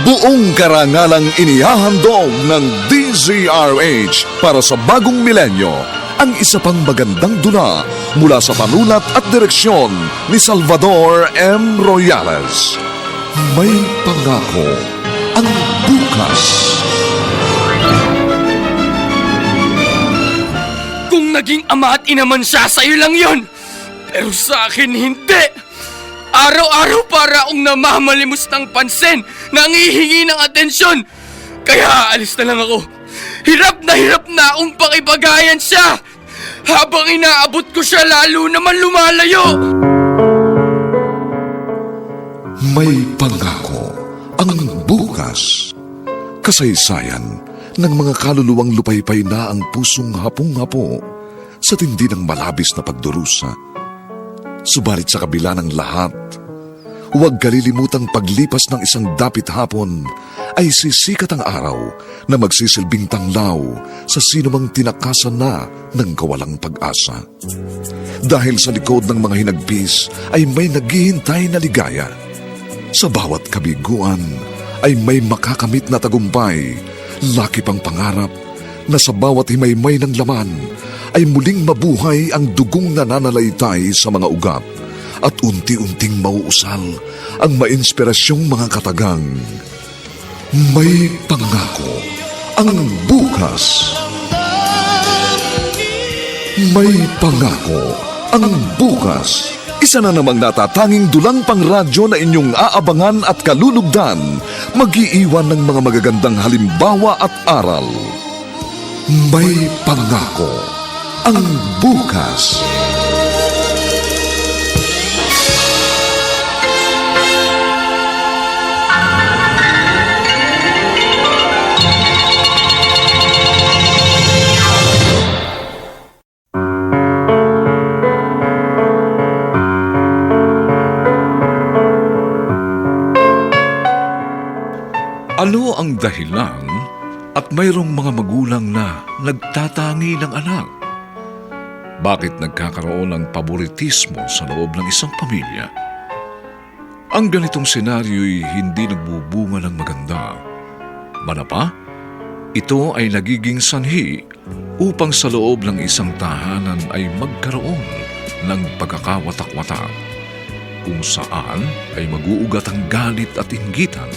Buong karangalang inihahandog ng DZRH para sa bagong milenyo ang isa pang magandang dula mula sa panulat at direksyon ni Salvador M. Royales. May pangako ang bukas. Kung naging ama at ina man siya, sa'yo lang yun. Pero sa akin, hindi. Araw-araw para akong namamalimos ng pansin, nangihingi ng atensyon. Kaya alis na lang ako. Hirap na akong pakibagayan siya. Habang inaabot ko siya, lalo naman lumalayo. May pangako ang bukas. Kasaysayan ng mga kaluluwang lupaypay na ang pusong hapong-hapo sa tindi ng malabis na pagdurusa. Subalit sa kabila ng lahat, huwag kalilimutang paglipas ng isang dapit hapon ay sisikat ang araw na magsisilbing tanglaw sa sinumang tinakasan na ng kawalang pag-asa. Dahil sa likod ng mga hinagpis ay may naghihintay na ligaya. Sa bawat kabiguan ay may makakamit na tagumpay, laki pang pangarap na sa bawat himaymay ng laman ay muling mabuhay ang dugong nananalaytay sa mga ugat at unti-unting mauusal ang mainspirasyong mga katagang. May pangako ang bukas. May pangako ang bukas. Isa na namang natatanging dulang pangradyo na inyong aabangan at kalulugdan, mag-iiwan ng mga magagandang halimbawa at aral. May pangako ang bukas. Ano ang dahilan at mayroong mga magulang na nagtatangi ng anak? Bakit nagkakaroon ng paboritismo sa loob ng isang pamilya? Ang ganitong senaryo'y hindi nagbubunga ng maganda. Manapa, ito ay nagiging sanhi upang sa loob ng isang tahanan ay magkaroon ng pagkakawatak-watak, kung saan ay mag-uugat ang galit at inggitan.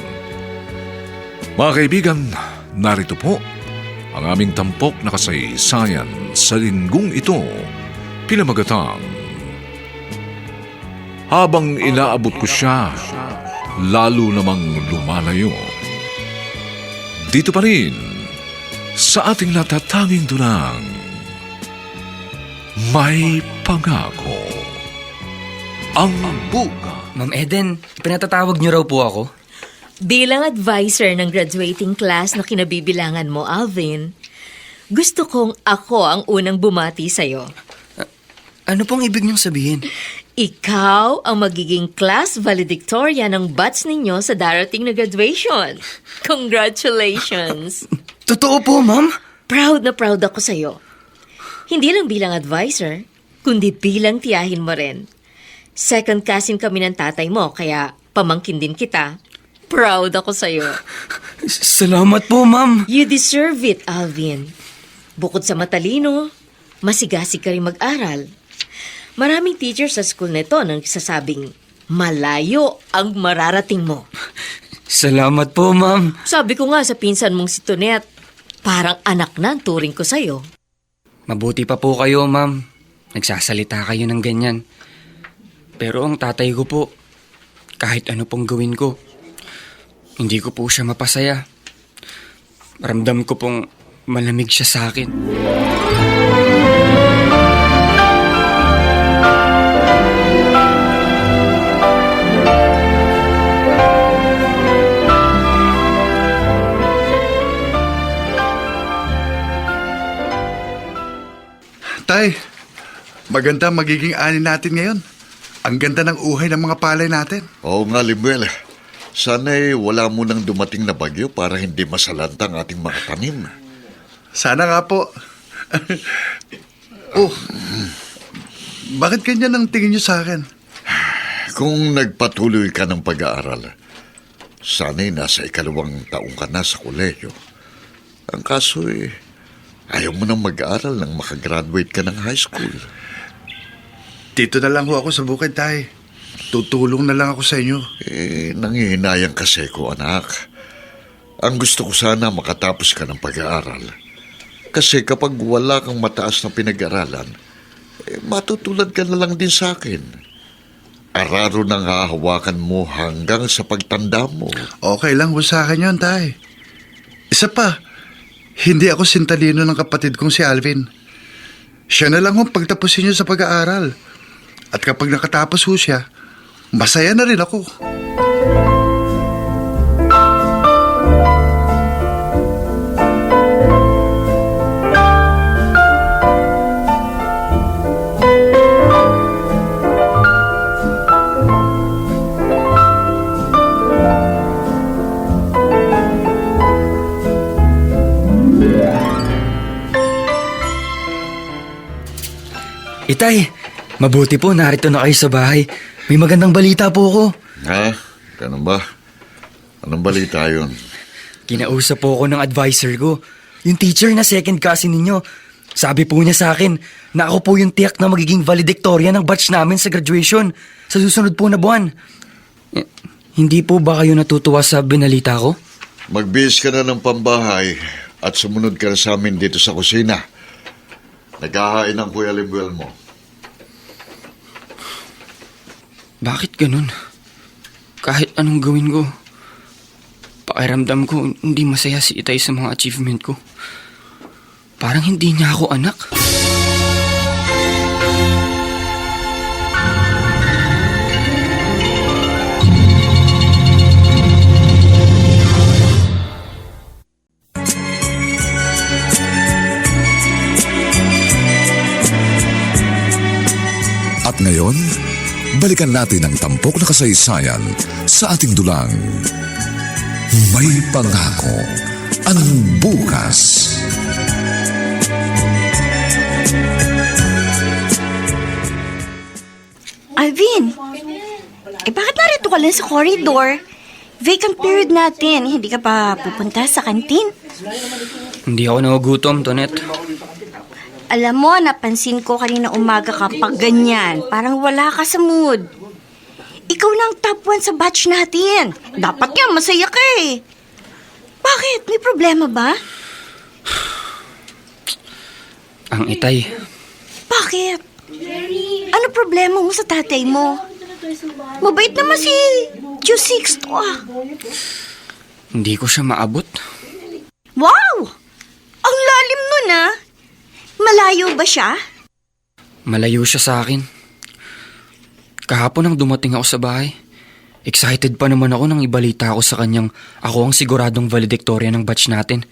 Mga kaibigan, narito po ang aming tampok na kasaysayan sa linggong ito, pinamagatang Habang inaabot ko siya, lalo namang lumalayo. Dito pa rin, sa ating natatanging dunang, may pangako ang bukas. Ma'am Eden, pinatatawag niyo raw po ako? Bilang advisor ng graduating class na kinabibilangan mo, Alvin, gusto kong ako ang unang bumati sa'yo. Ano pong ibig niyong sabihin? Ikaw ang magiging class valedictorian ng batch ninyo sa darating na graduation. Congratulations! Totoo po, ma'am? Proud na proud ako sa'yo. Hindi lang bilang advisor, kundi bilang tiyahin mo rin. Second cousin kami ng tatay mo, kaya pamangkin din kita. Proud ako sa'yo. Salamat po, ma'am. You deserve it, Alvin. Bukod sa matalino, masigasig ka rin mag-aral. Maraming teachers sa school nito nang sasabing, malayo ang mararating mo. Salamat po, ma'am. Sabi ko nga sa pinsan mong si Tonet, parang anak na ang turing ko sa'yo. Mabuti pa po kayo, ma'am. Nagsasalita kayo ng ganyan. Pero ang tatay ko po, kahit ano pong gawin ko, hindi ko po siya mapasaya. Ramdam ko pong malamig siya sa akin. Tay, maganda magiging ani natin ngayon. Ang ganda ng uhay ng mga palay natin. Oo nga, Limuel. Sana'y wala munang dumating na bagyo para hindi masalanta ang ating mga tanim. Sana nga po. Oh, bakit ganyan ang tingin niyo sa akin? Kung nagpatuloy ka ng pag-aaral, Sana'y nasa ikalawang taong ka na sa kolehiyo. Ang kaso ayaw mo nang mag-aaral nang makagraduate ka ng high school. Dito na lang ho ako sa bukid, tay. Tutulong na lang ako sa inyo. Nangihinayang kasi ko, anak. Ang gusto ko sana makatapos ka ng pag-aaral. Kasi kapag wala kang mataas na pinag-aralan, matutulad ka na lang din sa akin. Araro nang hahawakan mo hanggang sa pagtanda mo. Okay lang ho sa akin yun, tay. Isa pa, hindi ako sintalino ng kapatid kong si Alvin. Siya na lang ho pagtapusin niyo sa pag-aaral. At kapag nakatapos ho siya, masaya na rin ako. Itay, mabuti po narito na kayo sa bahay. May magandang balita po ako. Ha? Ganun ba? Anong balita yun? Kinausap po ako ng advisor ko. Yung teacher na second cousin ninyo. Sabi po niya sa akin na ako po yung tiyak na magiging valedictorian ng batch namin sa graduation sa susunod po na buwan. Hindi po ba kayo natutuwa sa binalita ko? Magbihis ka na ng pambahay at sumunod ka na sa amin dito sa kusina. Naghahain ang Kuya Lemuel mo. Bakit ganun? Kahit anong gawin ko, pakiramdam ko hindi masaya si Itay sa mga achievement ko. Parang hindi niya ako anak. At ngayon, balikan natin ang tampok na kasaysayan sa ating dulang. May pangako ang bukas. Alvin, bakit narito ka lang sa corridor? Vacant period natin. Hindi ka pa pupunta sa kantin? Hindi ako nagugutom, Tonet. Alam mo, napansin ko kanina umaga ka pag ganyan. Parang wala ka sa mood. Ikaw na ang top 1 sa batch natin. Dapat nga, masaya ka eh. Bakit? May problema ba? Ang Itay, Bakit? Ano problema mo sa tatay mo? Mabait naman si Diyos Sixto ah. hindi ko siya maabot. Wow! Ang lalim nun ah. Malayo ba siya? Malayo siya sa akin. Kahapon nang dumating ako sa bahay, excited pa naman ako nang ibalita ako sa kanyang ako ang siguradong valedictorian ng batch natin.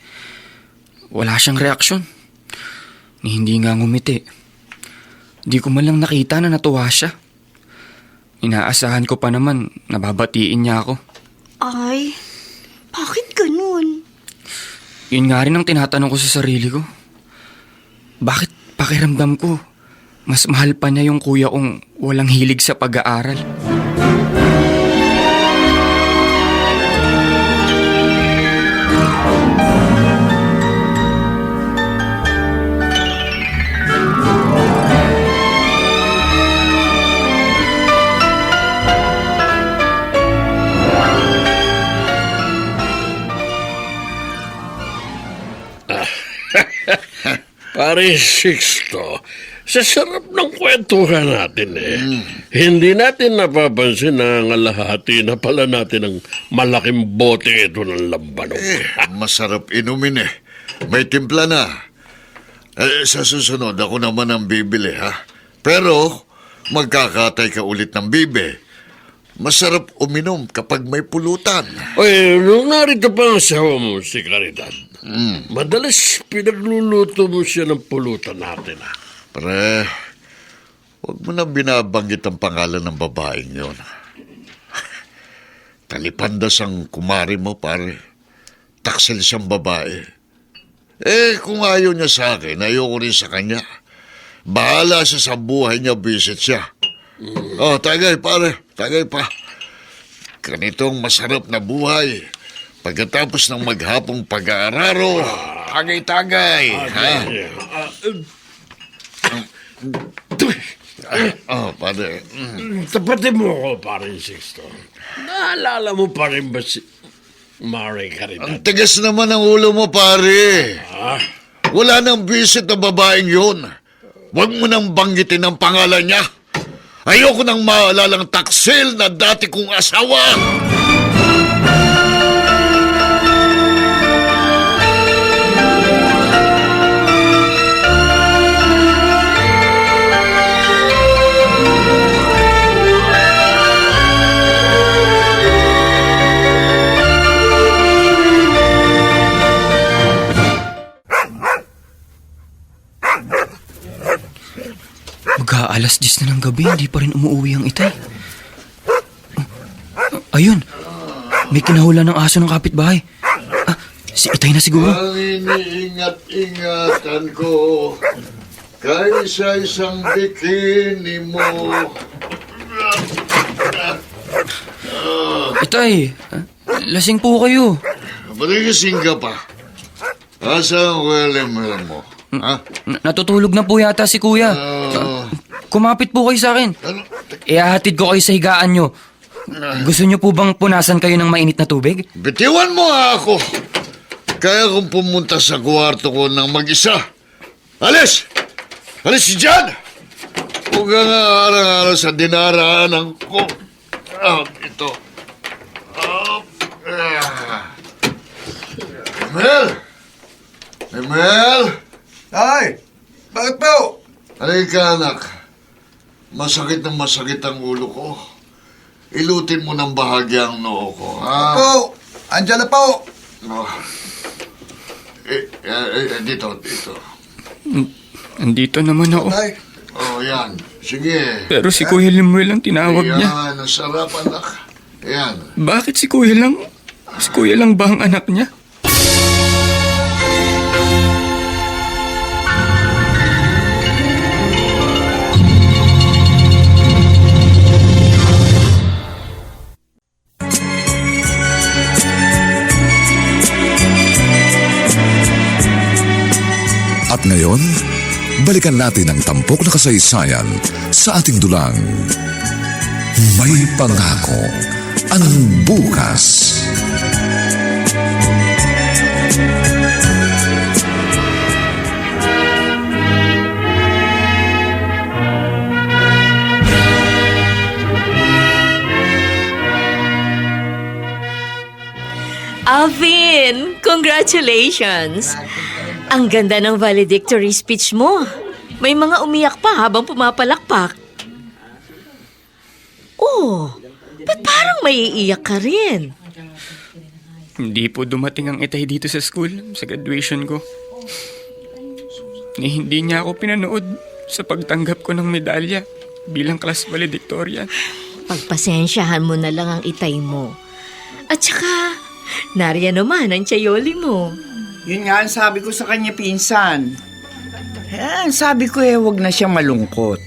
Wala siyang reaksyon. Ni hindi nga ngumiti. Di ko man lang nakita na natuwa siya. Inaasahan ko pa naman na babatiin niya ako. Ay, bakit ganun? Yun nga rin ang tinatanong ko sa sarili ko. Bakit pakiramdam ko mas mahal pa niya yung kuya kong walang hilig sa pag-aaral? Pare Sixto, sa sarap ng kwentuhan natin Hindi natin napapansin na ngalahati na pala natin ng malaking bote ito ng lambanog. Masarap inumin May timpla na. Sa susunod, ako naman ang bibili, ha? Pero, magkakatay ka ulit ng bibe. Masarap uminom kapag may pulutan. Oy, nung narito pa ang asawa mo, si Caridad, madalas pinagluluto mo siya ng pulutan natin, ha? Pre, huwag mo na binabanggit ang pangalan ng babaeng yon. Talipandas ang kumari mo, pare. Taksil siyang babae. Kung ayaw niya sa akin, ayoko rin sa kanya. Bahala siya sa buhay niya, visit siya. Oh, tagay, pare. Tagay pa. ganitong masarap na buhay. Pagkatapos ng maghapong pag-aararo, tagay-tagay, ha? Pare. Tapatin mo ako, paring Sixto. Naalala mo pa rin ba si Mari Caridad? Ang tigas naman ang ulo mo, pare. Ah, Wala nang visit na babaeng yun. Huwag mo nang banggitin ang pangalan niya. Ayoko nang maalalang taksil na dati kong asawa. Mag-aalas 10 na ng gabi, hindi pa rin umuwi ang itay. Ayun, may kinahula ng aso ng kapitbahay. Si itay na siguro. Ang iniingat-ingatan ko kaysa isang bikini mo. Itay, lasing po kayo. Paligising ka pa. Asa ang William mo? Ha? Natutulog na po yata si kuya. Kumapit po kayo sa akin. Ano? Ihahatid ko kayo sa higaan nyo. Gusto nyo po bang punasan kayo ng mainit na tubig? Bitiwan mo nga ako. Kaya kong pumunta sa kwarto ko ng mag-isa. Alis! Alis si John! Huwag ka nga arang-arang sa dinaraanan ko. Ito. Emel! Emel! Ay! Bakit po? Halika, anak. Masakit ang ulo ko. Ilutin mo ng bahagya ang noo ko, ha? Po! Andiyan na po! Oh. Dito. Andito naman ako. Ay! Oh, yan. Sige. Pero si Kuya Limuel ang tinawag niya. Yan, ang sarap, anak. Yan. Bakit si Kuya lang? Si Kuya lang ba ang anak niya? At ngayon, balikan natin ang tampok na kasaysayan sa ating dulang. May pangako ang bukas. Alvin, congratulations! Ang ganda ng valedictory speech mo. May mga umiyak pa habang pumapalakpak. Oh, ba't parang may iiyak ka rin? Hindi po dumating ang itay dito sa school, sa graduation ko. Hindi niya ako pinanood sa pagtanggap ko ng medalya bilang class valedictorian. Pagpasensyahan mo na lang ang itay mo. At saka, nariyan naman ang tiyayoli mo. Yun nga ang sabi ko sa kanya, pinsan. Sabi ko huwag na siya malungkot.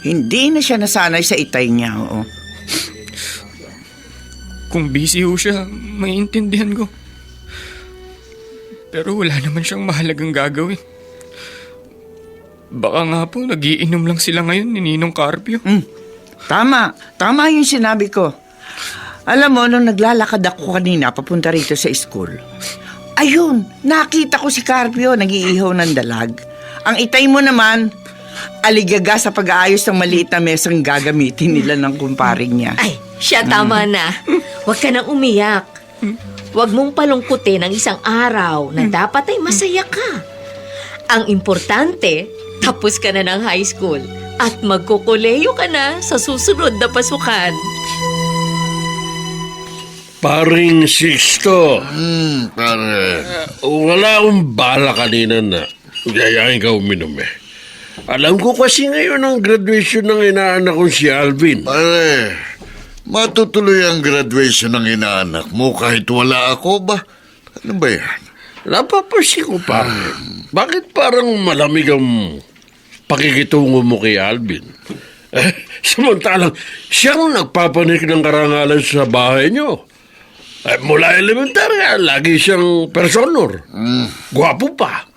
Hindi na siya nasanay sa itay niya, oo. Kung busy ho siya, maiintindihan ko. Pero wala naman siyang mahalagang gagawin. Baka nga po, nagiinom lang sila ngayon ni Ninong Carpio. Tama yung sinabi ko. Alam mo, nung naglalakad ako kanina papunta rito sa school, ayun, nakita ko si Carpio nag-iihaw ng dalag. Ang itay mo naman, aligaga sa pag-aayos ng maliit na mesang gagamitin nila ng kumparing niya. Ay, siya tama na. Huwag ka nang umiyak. Huwag mong palungkutin ang isang araw na dapat ay masaya ka. Ang importante, tapos ka na ng high school at magkukuleyo ka na sa susunod na pasukan. paring Sixto. Pare. Wala akong bala kanina na gayahin ka uminom eh. Alam ko kasi ngayon ang graduation ng inaanak ko si Alvin. Pare, matutuloy ang graduation ng inaanak mo kahit wala ako ba? Ano ba yan? Napapansin ko pa. Bakit parang malamig ang pakikitungo mo kay Alvin? Samantalang siyang nagpapanik ng karangalan sa bahay niyo. Mula elementarya, lagi siyang personor. Gwapo pa.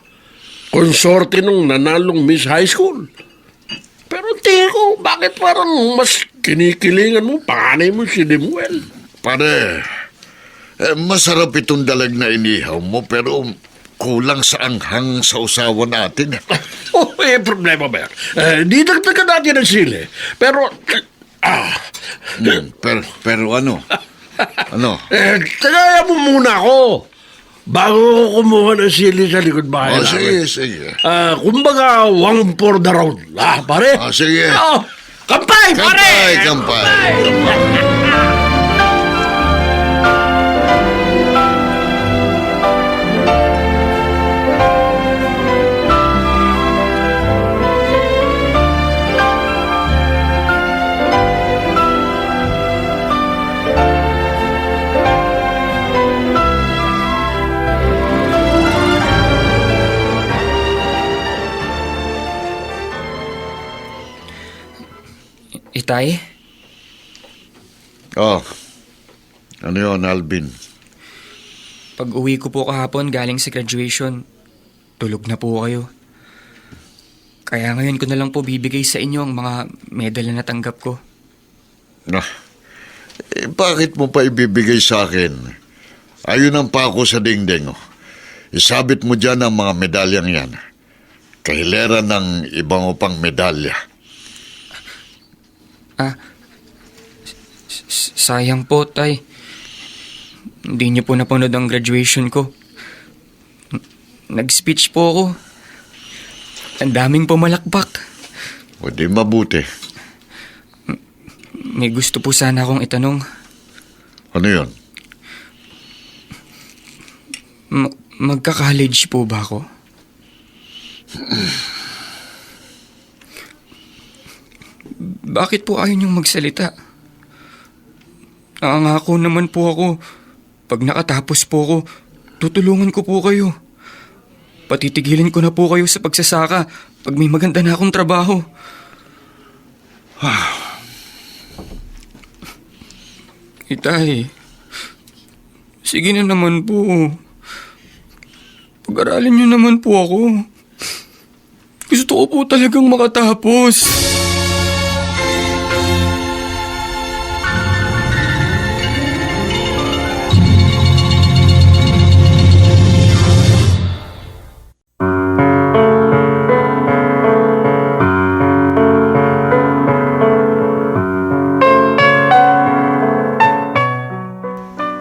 Konsorte nung nanalong Miss High School. Pero tingin ko, bakit parang mas kinikilingan mo panganay mo si Lemuel? Pare, masarap itong dalag na inihaw mo pero kulang sa anghang sa usawa natin. Problema ba yan? Di dagdagan natin ang sili. Pero, Pero ano? Ano? tagaya mo muna ako. Bago ko kumuha ng sili sa likod bahay Oh, namin. sige. Kumbaga, one for the road. Pare? Sige. Kampay, pare! Kampay! Itay, Oh, ano yun, Alvin? pag uwi ko po kahapon galing sa graduation, tulog na po kayo. Kaya ngayon ko na lang po bibigay sa inyo ang mga medal na natanggap ko. Bakit mo pa ibibigay sa akin? Ayunan pa ako sa dingding. Isabit mo dyan ang mga medalyang yan. Kahilera ng ibang upang medalya. Sayang po, Tay. Hindi niyo po napanood ang graduation ko. Nag-speech po ako. Ang daming pumalakpak. O di mabuti. May gusto po sana akong itanong. Ano yun? Magka-college po ba ako? Bakit po ayaw niyong magsalita? Nangangako naman po ako. Pag nakatapos po ako, tutulungan ko po kayo. Patitigilin ko na po kayo sa pagsasaka pag may maganda na akong trabaho. Itay, sige na naman po. Pag-aralin niyo naman po ako. Gusto ko po talagang makatapos.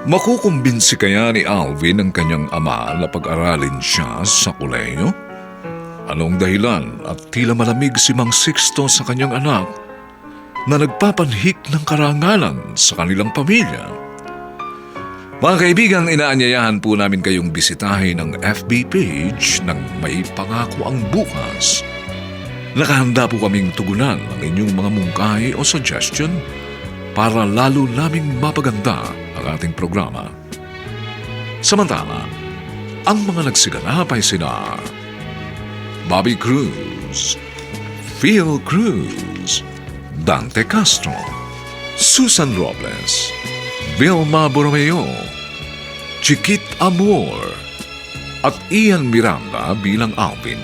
Makukumbinsi kaya ni Alvin ang kanyang ama na pag-aralin siya sa kolehiyo? Anong dahilan at tila malamig si Mang Sixto sa kanyang anak na nagpapanhik ng karangalan sa kanilang pamilya? Mga kaibigan, inaanyayahan po namin kayong bisitahin ang FB page ng May Pangako ang Bukas. Nakahanda po kaming tugunan ang inyong mga mungkahi o suggestion para lalo naming mapaganda ang ating programa. Samantala, ang mga nagsiganap ay sina Bobby Cruz, Phil Cruz, Dante Castro, Susan Robles, Vilma Borromeo, Chiquit Amor, at Ian Miranda bilang Alvin.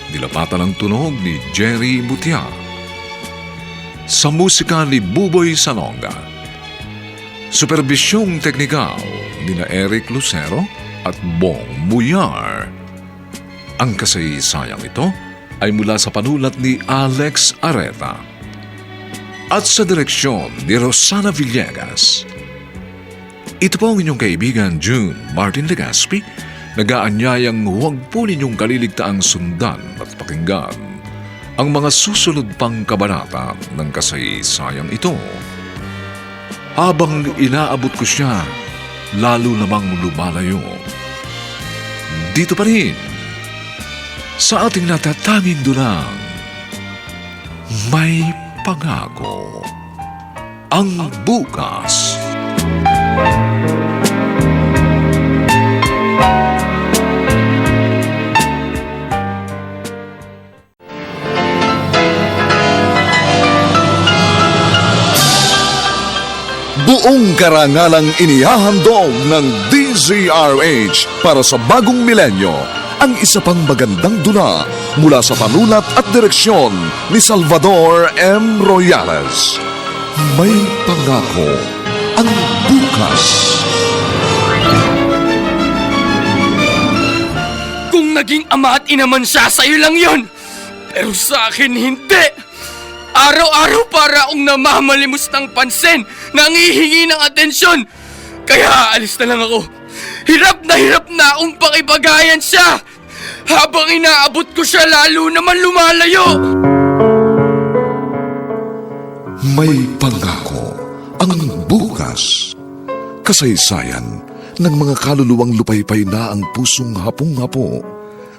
Dilapatan ang tunog ni Jerry Butia. Sa musika ni Buboy Salonga. Supervisyong teknikal ni na Eric Lucero at Bong Muyar. Ang kasaysayang ito ay mula sa panulat ni Alex Areta. At sa direksyon ni Rosana Villegas. Ito po ang inyong kaibigan June Martin Legaspi, nag-aanyayang huwag po ninyong kaliligtaang sundan at pakinggan ang mga susunod pang kabanata ng kasaysayang ito. Habang inaabot ko siya, lalo namang lumalayo. Dito pa rin, sa ating natatanging dulang, May Pangako ang Bukas. Buong karangalang inihahandog ng DZRH para sa bagong milenyo ang isa pang magandang dula mula sa panulat at direksyon ni Salvador M. Royales. May pangako ang bukas. Kung naging ama at ina man siya, sa'yo lang yon. Pero sa akin, hindi. Araw-araw para akong namamalimos ng pansin, nangihingi ng atensyon. Kaya aalis na lang ako. Hirap na akong pakibagayan siya. Habang inaabot ko siya, lalo naman lumalayo. May pangako ang bukas. Kasaysayan ng mga kaluluwang lupaypay na ang pusong hapong-hapo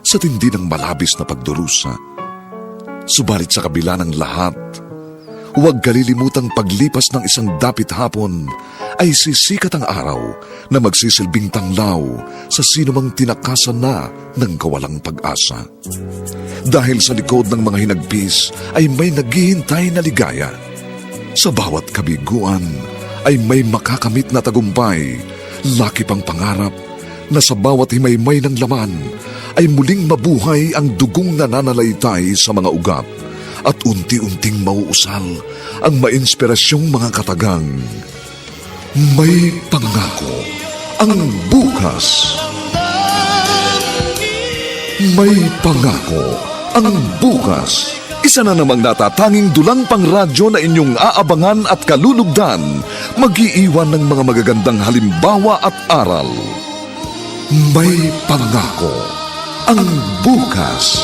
sa tindi ng malabis na pagdurusa. Subalit sa kabila ng lahat, huwag kalilimutang paglipas ng isang dapit hapon ay sisikat ang araw na magsisilbing tanglaw sa sinumang tinakasan na ng kawalang pag-asa. Dahil sa likod ng mga hinagpis ay may naghihintay na ligaya. Sa bawat kabiguan ay may makakamit na tagumpay, laki pang pangarap na sa bawat himaymay ng laman ay muling mabuhay ang dugong nananalaytay sa mga ugat at unti-unting mauusal ang mainspirasyong mga katagang. May pangako ang bukas. May pangako ang bukas. Isa na namang natatanging dulang pangradyo na inyong aabangan at kalulugdan, mag-iiwan ng mga magagandang halimbawa at aral. May pangako ang bukas.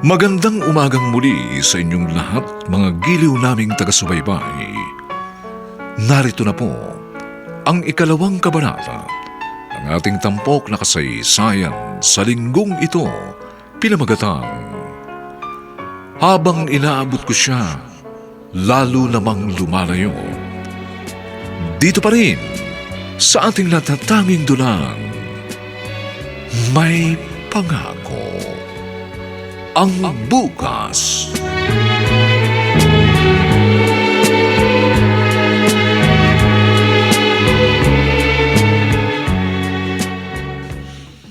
Magandang umagang muli sa inyong lahat, mga giliw naming taga-subaybay. Narito na po ang ikalawang kabanata ng ating tampok na kasaysayan sa linggong ito, pinamagatang Habang inaabot ko siya, lalo namang lumalayo. Dito pa rin sa ating natatanging dulang, May Pangako ang bukas.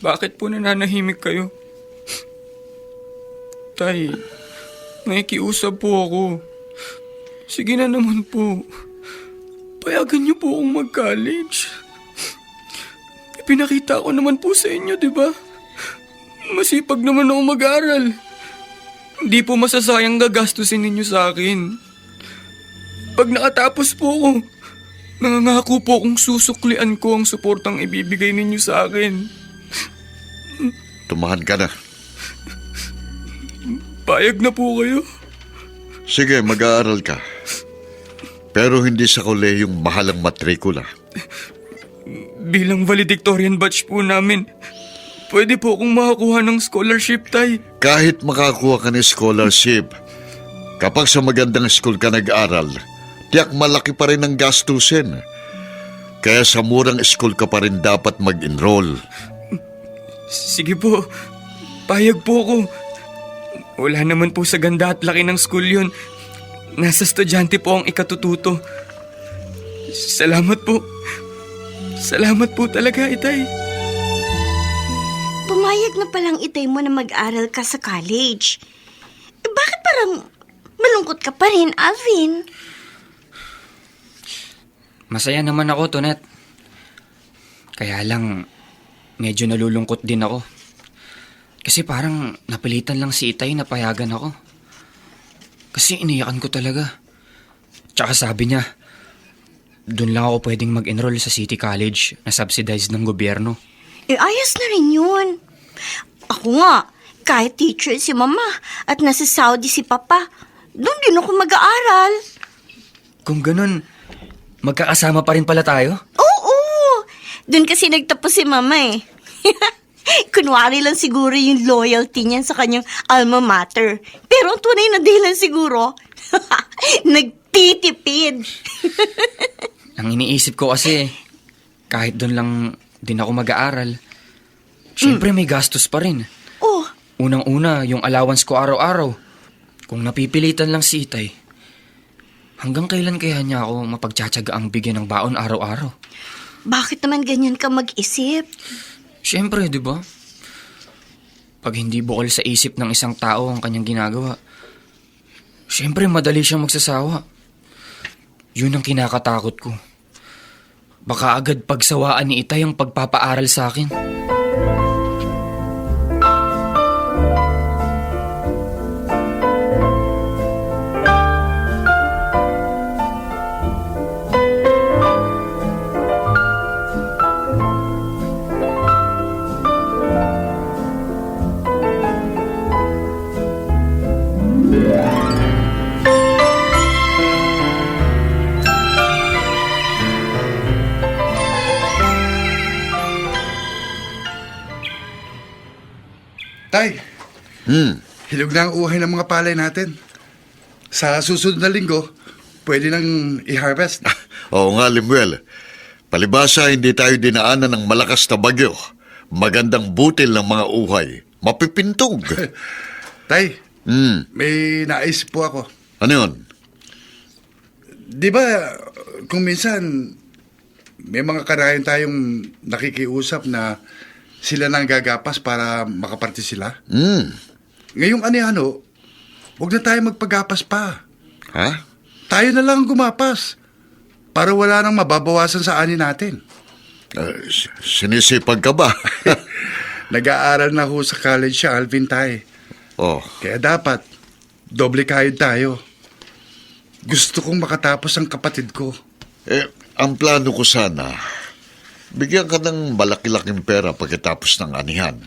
Bakit po nananahimik kayo? Tay, nakikiusap po ako. Sige na naman po. Payagan niyo po akong mag-college. Ipinakita ko naman po sa inyo, di ba? Masipag naman ako mag-aral. Hindi po masasayang gagastusin ninyo sa akin. Pag nakatapos po ako, nangangako po kung susuklian ko ang suportang ibibigay ninyo sa akin. Tumahan ka na. Payag na po kayo. Sige, mag-aaral ka. Pero hindi sa kolehiyong mahalang matrikula. Bilang valedictorian batch po namin, pwede po akong makakuha ng scholarship, Tay. Kahit makakuha ka ng scholarship, kapag sa magandang school ka nag-aral, tiyak malaki pa rin ang gastusin. Kaya sa murang school ka pa rin dapat mag-enroll. Sige po, payag po ako. Wala naman po sa ganda at laki ng school yun. Nasa estudyante po ang ikatututo. Salamat po. Salamat po talaga, Itay. Pumayag na palang itay mo na mag-aral ka sa college. Bakit parang malungkot ka pa rin, Alvin? Masaya naman ako, Tonet. Kaya lang, medyo nalulungkot din ako. Kasi parang napilitan lang si Itay na payagan ako. Kasi iniyakan ko talaga. Tsaka sabi niya, doon lang ako pwedeng mag-enroll sa City College na subsidized ng gobyerno. Ayos na rin yun. Ako nga, kahit teacher si Mama at nasa Saudi si Papa, doon din ako mag-aaral. Kung ganun, magkakasama pa rin pala tayo? Oo! Doon kasi nagtapos si Mama eh. Kunwari lang siguro yung loyalty niyan sa kanyang alma mater. Pero ang tunay na dahilan siguro, nagtitipid. Ang iniisip ko kasi, kahit doon lang din ako mag-aaral, syempre may gastos pa rin. Oh, Unang-una, yung allowance ko araw-araw. Kung napipilitan lang si Itay, hanggang kailan kaya niya ako mapagtsatsaga ang bigyan ng baon araw-araw? bakit naman ganyan ka mag-isip? Syempre, di ba? Pag hindi bukol sa isip ng isang tao ang kanyang ginagawa, syempre madali siyang magsasawa. Yun ang kinakatakot ko. Baka agad pagsawaan ni Itay ang pagpapaaral sa akin. Tay, hilog na ang uhay ng mga palay natin. Sa susunod na linggo, pwede nang i-harvest. Oo nga, Limuel. Palibasa, hindi tayo dinaanan ng malakas na bagyo. Magandang butil ng mga uhay. Mapipintog. Tay, may naisip po ako. Ano yun? Di ba, kung minsan, may mga karayan tayong nakikiusap na sila nang gagapas para makaparte sila? Ngayong ano, huwag na tayo magpagapas pa. Ha? Tayo na lang ang gumapas para wala nang mababawasan sa ani natin. Sinisipag ka ba? Nag-aaral na ho sa college si Alvin, tay. Oh, Kaya dapat, doble kayod tayo. Gusto kong makatapos ang kapatid ko. ang plano ko sana, bigyan ka ng malaki-laking pera pagkatapos ng anihan.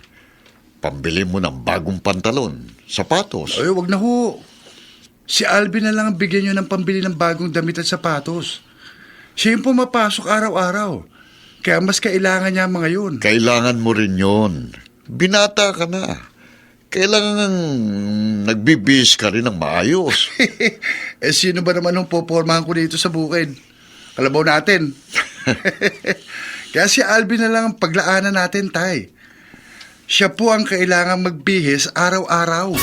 Pambili mo ng bagong pantalon, sapatos. Ay, wag na ho. Si Alvin na lang ang bigyan nyo ng pambili ng bagong damit at sapatos. Siya yung pumapasok araw-araw. Kaya mas kailangan niya mga yun. Kailangan mo rin yon. Binata ka na. Kailangan nagbibis ka rin ng maayos. Sino ba naman ang popormahan ko dito sa bukid? Kalabaw natin. Kaya si Alvin na lang ang paglaanan natin, tay. Siya po ang kailangan magbihis araw-araw.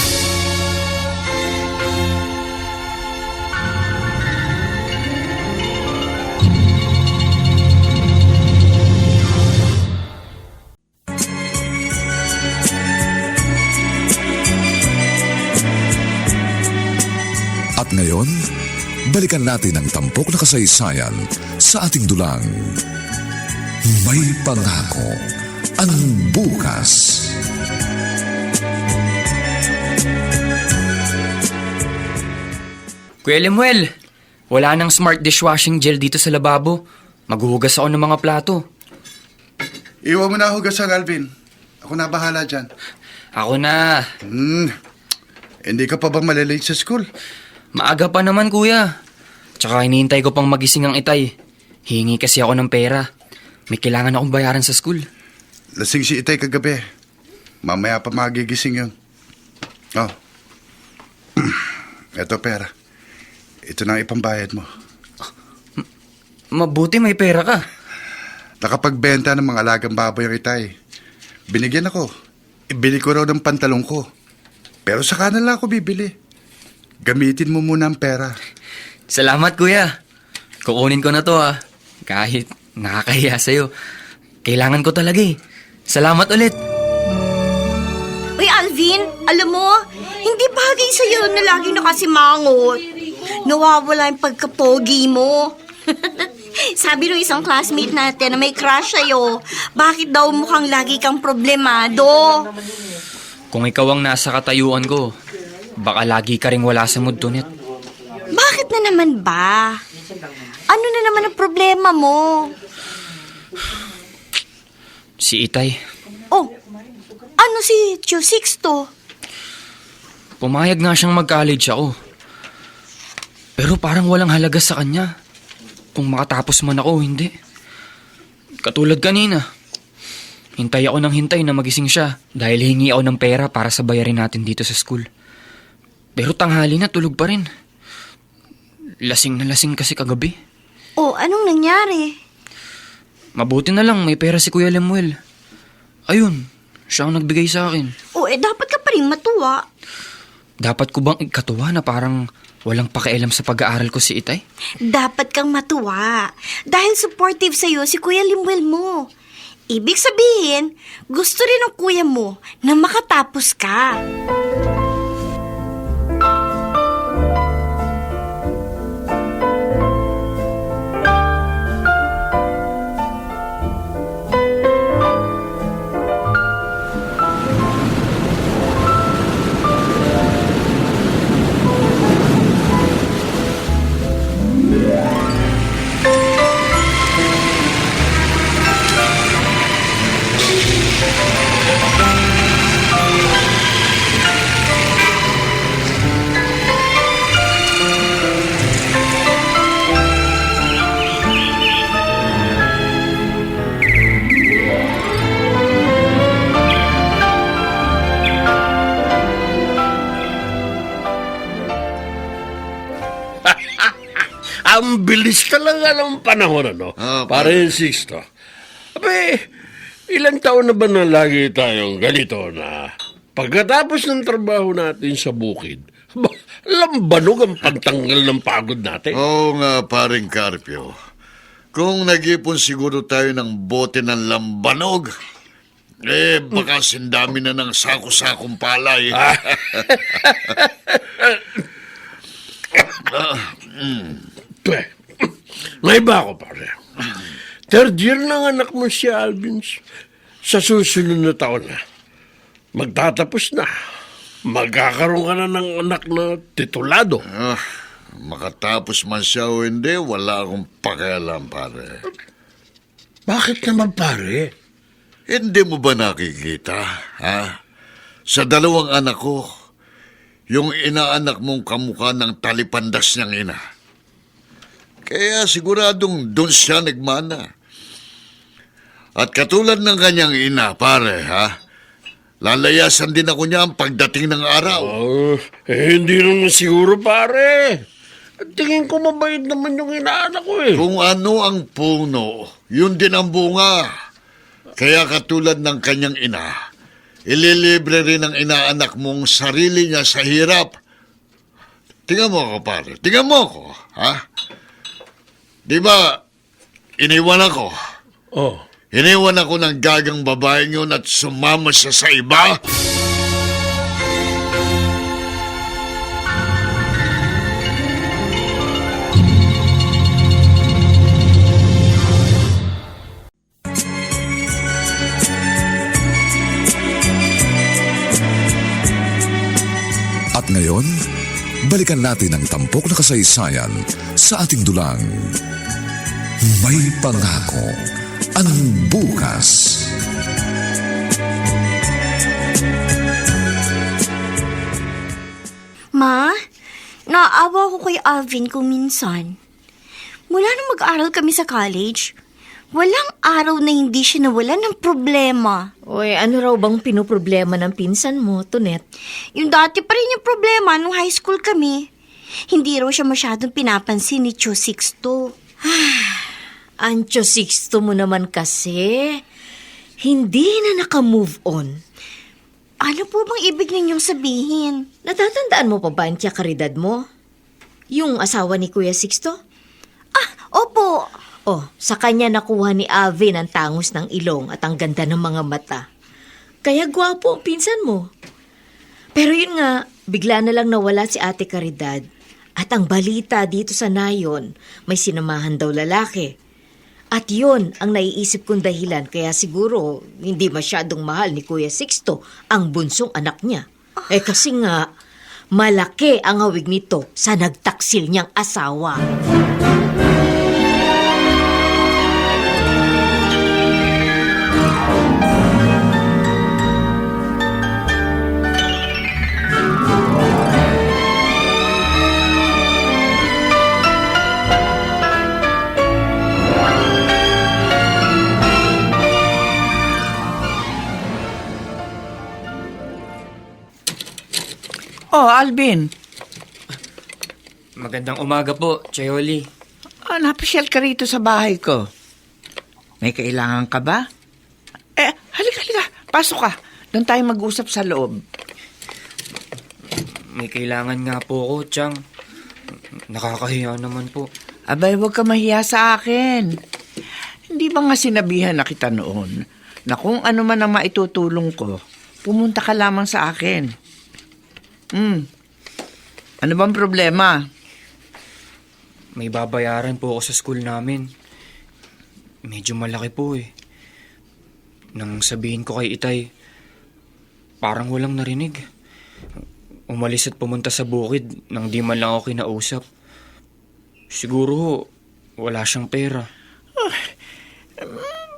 At ngayon, balikan natin ang tampok na kasaysayan sa ating dulang. May pangako ang bukas. Kuya Lemuel, wala nang smart dishwashing gel dito sa lababo. Maghuhugas ako ng mga plato. Iwan mo na hugasan, Alvin. Ako na bahala dyan. Ako na. Hindi ka pa ba malilate sa school? Maaga pa naman, kuya. Tsaka hinihintay ko pang magising ang Itay. Hingi kasi ako ng pera. May kailangan akong bayaran sa school. Lasing si Itay kagabi. Mamaya pa magigising yun. Oh. Eto pera. Ito na ang ipambayad mo. Mabuti may pera ka. Nakapagbenta ng mga alagang baboy ang Itay. Binigyan ako. Ibili ko raw ng pantalong ko. Pero saka na lang ako bibili. Gamitin mo muna ang pera. Salamat, kuya. Kukunin ko na to, ah. Kahit nakakahiya sa'yo. Kailangan ko talaga eh. Salamat ulit. Uy, Alvin, alam mo, hindi bagay sa'yo na lagi nakasimangot. Nawawala yung pagkapogi mo. Sabi ng isang classmate natin na may crush sa'yo, bakit daw mukhang lagi kang problemado? Kung ikaw ang nasa katayuan ko, baka lagi ka ring wala sa mood, Tonet. Bakit na naman ba? Ano na naman ang problema mo? Si Itay, Oh, ano si Tio Sixto? pumayag nga siyang mag-college ako. Pero parang walang halaga sa kanya. Kung makatapos man ako o hindi. Katulad kanina. Hintay ako ng hintay na magising siya dahil hingi ako ng pera para sa bayarin natin dito sa school. Pero tanghali na, tulog pa rin. Lasing na lasing kasi kagabi. O, anong nangyari? Mabuti na lang may pera si Kuya Lemuel. Ayun, siya ang nagbigay sa akin. O, dapat ka pa rin matuwa. Dapat ko bang ikatuwa na parang walang pakialam sa pag-aaral ko si Itay? Dapat kang matuwa. Dahil supportive sa'yo si Kuya Lemuel mo. Ibig sabihin, gusto rin ng kuya mo na makatapos ka. Ang bilis talaga ng panahon, ano? Pare Sixto. Abe, ilang taon na ba na lagi tayong ganito na pagkatapos ng trabaho natin sa bukid, lambanog ang pagtanggal ng pagod natin? Oo nga, paring Carpio. Kung nag-ipon siguro tayo ng bote ng lambanog, baka sindami na ng sako-sakong palay. May iba ako, pare. Third year ng anak mo si Alvin. Sa susunod na taon na, magtatapos na. Magkakaroon ka na ng anak na titulado. Makatapos man siya o hindi, wala akong pakialam, pare. Bakit naman, pare? Hindi mo ba nakikita, ha? Sa dalawang anak ko, yung inaanak mong kamukha ng talipandas niyang ina. Kaya siguradong doon siya nagmana. At katulad ng kanyang ina, pare, ha? Lalayasan din ako niya ang pagdating ng araw. Hindi naman siguro, pare. Tingin ko mabait naman yung inaanak ko, eh. Kung ano ang puno, yun din ang bunga. Kaya katulad ng kanyang ina, ililibre rin ang inaanak mong sarili niya sa hirap. Tingnan mo ako, pare. Tingnan mo ako, ha? Di ba, iniwan ako. Oh. Iniwan ako ng gagang babaeng yun at sumama siya sa iba. At ngayon, balikan natin ang tampok na kasaysayan sa ating dulang. May pangako ang bukas. Ma, naawa ko kay Alvin kung minsan. Mula nung mag-aral kami sa college, walang araw na hindi siya nawalan ng problema. Oy, ano raw bang pinoproblema ng pinsan mo, Tonet? Yung dati pa rin yung problema nung high school kami. Hindi raw siya masyadong pinapansin ni Tio Sixto. Ancho Sixto mo naman kasi. Hindi na naka-move on. Ano po bang ibig ninyong sabihin? Natatandaan mo pa ba ang tiya karidad mo? Yung asawa ni Kuya Sixto? Opo. Oh, sa kanya nakuha ni Alvin ang tangos ng ilong at ang ganda ng mga mata. Kaya gwapo ang pinsan mo. Pero yun nga, bigla na lang nawala si Ate Caridad. At ang balita dito sa Nayon, may sinamahan daw lalaki. At yun ang naiisip kong dahilan, kaya siguro hindi masyadong mahal ni Kuya Sixto ang bunsong anak niya. Kasi nga, malaki ang hawig nito sa nagtaksil niyang asawa. Alvin. Magandang umaga po, Chayoli. Napasyal ka rito sa bahay ko. May kailangan ka ba? Halika. Pasok ka. Doon tayo mag-usap sa loob. May kailangan nga po ako, Chang. Nakakahiya naman po. Abay, huwag ka mahiya sa akin. Hindi ba nga sinabihan na kita noon na kung ano man ang maitutulong ko, pumunta ka lamang sa akin. Ano bang problema? May babayaran po ako sa school namin. Medyo malaki po eh. Nang sabihin ko kay Itay, parang walang narinig. Umalis at pumunta sa bukid nang di man lang ako kinausap. Siguro, wala siyang pera.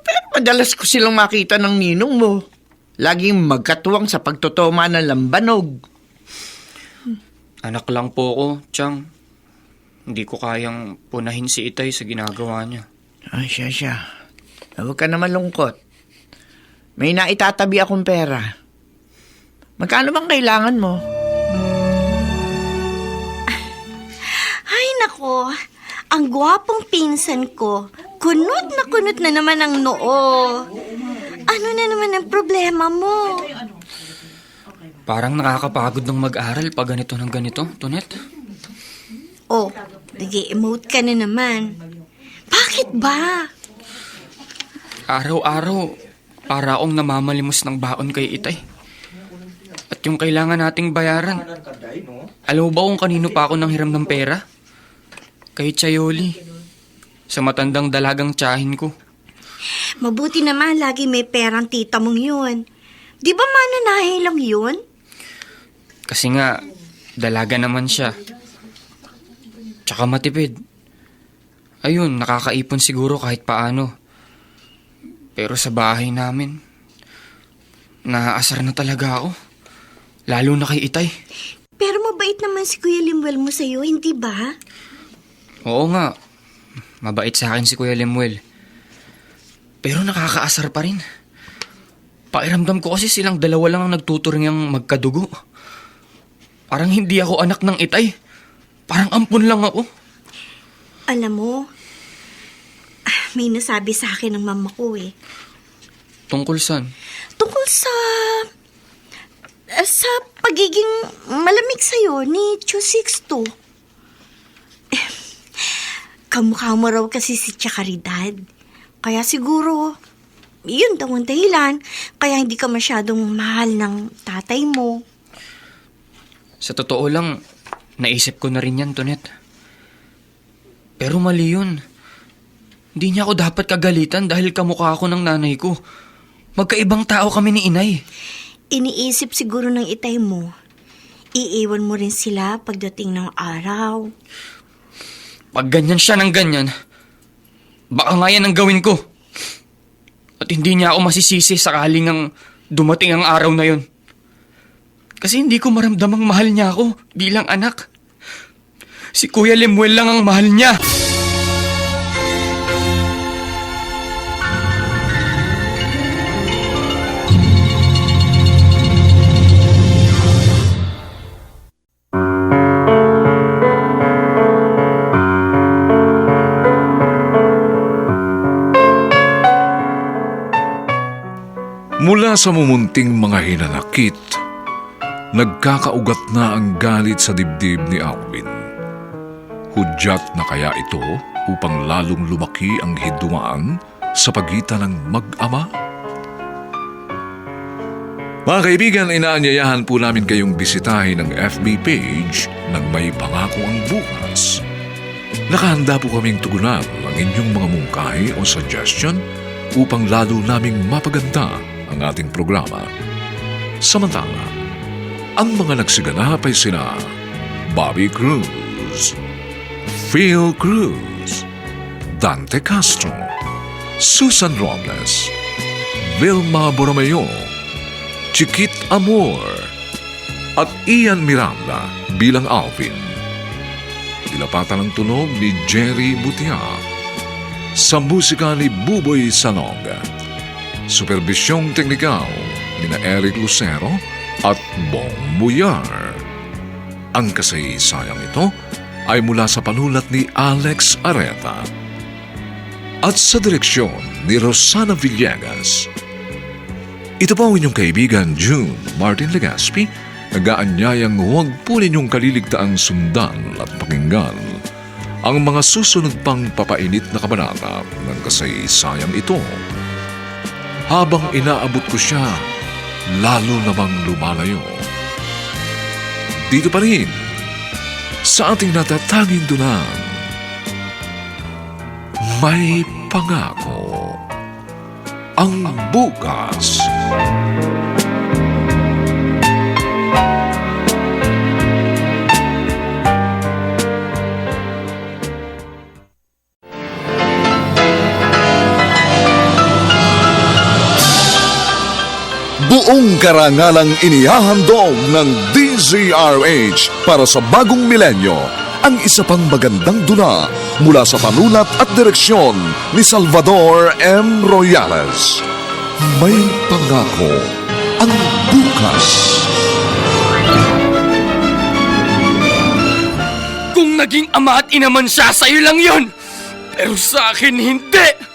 Pero madalas ko silang makita ng ninong mo. Laging magkatuwang sa pagtotoma ng lambanog. Anak lang po ako, Chang. Hindi ko kayang punahin si Itay sa ginagawa niya. Ay, siya. Huwag ka naman lungkot. May naitatabi akong pera. Magkano bang kailangan mo? Ay, nako. Ang gwapong pinsan ko. Kunot na naman ang noo. Ano na naman ang problema mo? Parang nakakapagod ng mag-aral pag ganito ng ganito, Tonet. Oh, nag-emote ka na naman. Bakit ba? Araw-araw, para akong namamalimos ng baon kay Itay. At yung kailangan nating bayaran. Alam mo ba kung kanino pa ako nang hiram ng pera? Kay Chayoli. Sa matandang dalagang tiyahin ko. Mabuti naman lagi may perang tita mong yun. Di ba mananahe lang yun? Kasi nga, dalaga naman siya. Tsaka matipid. Ayun, nakakaipon siguro kahit paano. Pero sa bahay namin, naaasar na talaga ako. Lalo na kay Itay. Pero mabait naman si Kuya Limuel mo sa'yo, hindi ba? Oo nga, mabait sa akin si Kuya Lemuel. Pero nakakaasar pa rin. Pakiramdam ko kasi silang dalawa lang ang nagtuturingang magkadugo. Parang hindi ako anak ng Itay. Parang ampun lang ako. Alam mo, may nasabi sa akin ng mama ko eh. Tungkol saan? Tungkol sa pagiging malamig sa'yo ni Tio Sixto. Kamukha mo raw kasi si Tia Caridad. Kaya siguro, yun daw ang dahilan. Kaya hindi ka masyadong mahal ng tatay mo. Sa totoo lang, naisip ko na rin yan, Tonet. Pero mali yun. Hindi niya ako dapat kagalitan dahil kamukha ako ng nanay ko. Magkaibang tao kami ni Inay. Iniisip siguro ng itay mo. Iiwan mo rin sila pagdating ng araw. Pag ganyan siya ng ganyan, baka nga yan ang gawin ko. At hindi niya ako masisisi sakaling ang dumating ang araw na yun. Kasi hindi ko maramdamang mahal niya ako bilang anak. Si Kuya Lemuel lang ang mahal niya. Mula sa mumunting mga hinanakit, nagkakaugat na ang galit sa dibdib ni Alvin. Hudyat na kaya ito upang lalong lumaki ang hiddumaan sa pagitan ng mag-ama? Mga kaibigan, inaanyayahan po namin kayong bisitahin ang FB page ng May Pangako ang Bukas. Nakahanda po kaming tugunan ang inyong mga mungkahi o suggestion upang lalo naming mapaganda ang ating programa. Samantala, ang mga nagsiganap ay sina Bobby Cruz, Phil Cruz, Dante Castro, Susan Robles, Vilma Borromeo, Chiquit Amor, at Ian Miranda bilang Alvin. Ilapatan ng tunog ni Jerry Butia. Sa musika ni Buboy Sanog. Supervisyong teknikal ni na Eric Lucero at Bong Muyar. Ang kasaysayang ito ay mula sa panulat ni Alex Areta at sa direksyon ni Rosana Villegas. Ito po ang inyong kaibigan June Martin Legaspi, nag-aanyayang huwag po ninyong kaliligtaang sundan at pakinggan ang mga susunod pang papainit na kabanata ng kasaysayang ito. Habang inaabot ko siya, lalo namang lumalayo. Dito pa rin, sa ating natatanging dunang, may pangako ang bukas. Buong karangalang inihahandog ng DZRH para sa bagong milenyo ang isa pang magandang dula mula sa panulat at direksyon ni Salvador M. Royales. May pangako ang bukas. Kung naging ama at ina man siya, sa'yo lang yon. Pero sa akin, hindi.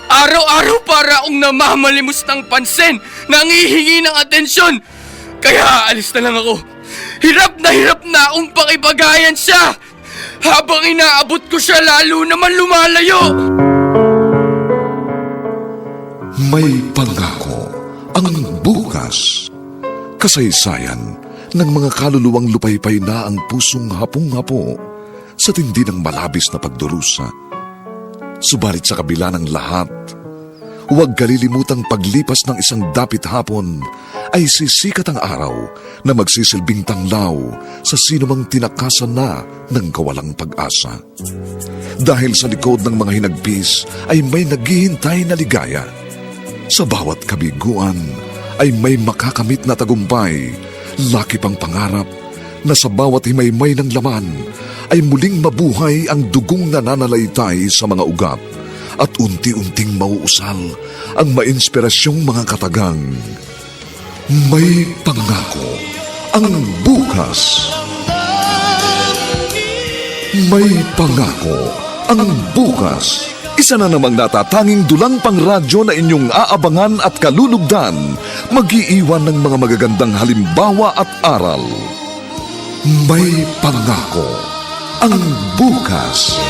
Araw-araw para akong namamalimos ng pansin, nangihingi ng atensyon. Kaya alis na lang ako. Hirap na akong pakipagayan siya. Habang inaabot ko siya, lalo naman lumalayo. May pangako ang bukas. Kasaysayan ng mga kaluluwang lupaypay na ang pusong hapong-hapo sa tindi ng malabis na pagdurusa. Subalit sa kabila ng lahat, huwag kalilimutang paglipas ng isang dapit hapon ay sisikat ang araw na magsisilbing tanglaw sa sinumang tinakasan na ng kawalang pag-asa. Dahil sa likod ng mga hinagpis ay may naghihintay na ligaya. Sa bawat kabiguan ay may makakamit na tagumpay, laki pang pangarap na sa bawat himaymay ng laman ay muling mabuhay ang dugong nananalaytay sa mga ugat at unti-unting mauusal ang mainspirasyong mga katagang. May pangako ang bukas. May pangako ang bukas. Isa na namang natatanging dulang pangradyo na inyong aabangan at kalulugdan, mag-iiwan ng mga magagandang halimbawa at aral. May pangako ang bukas.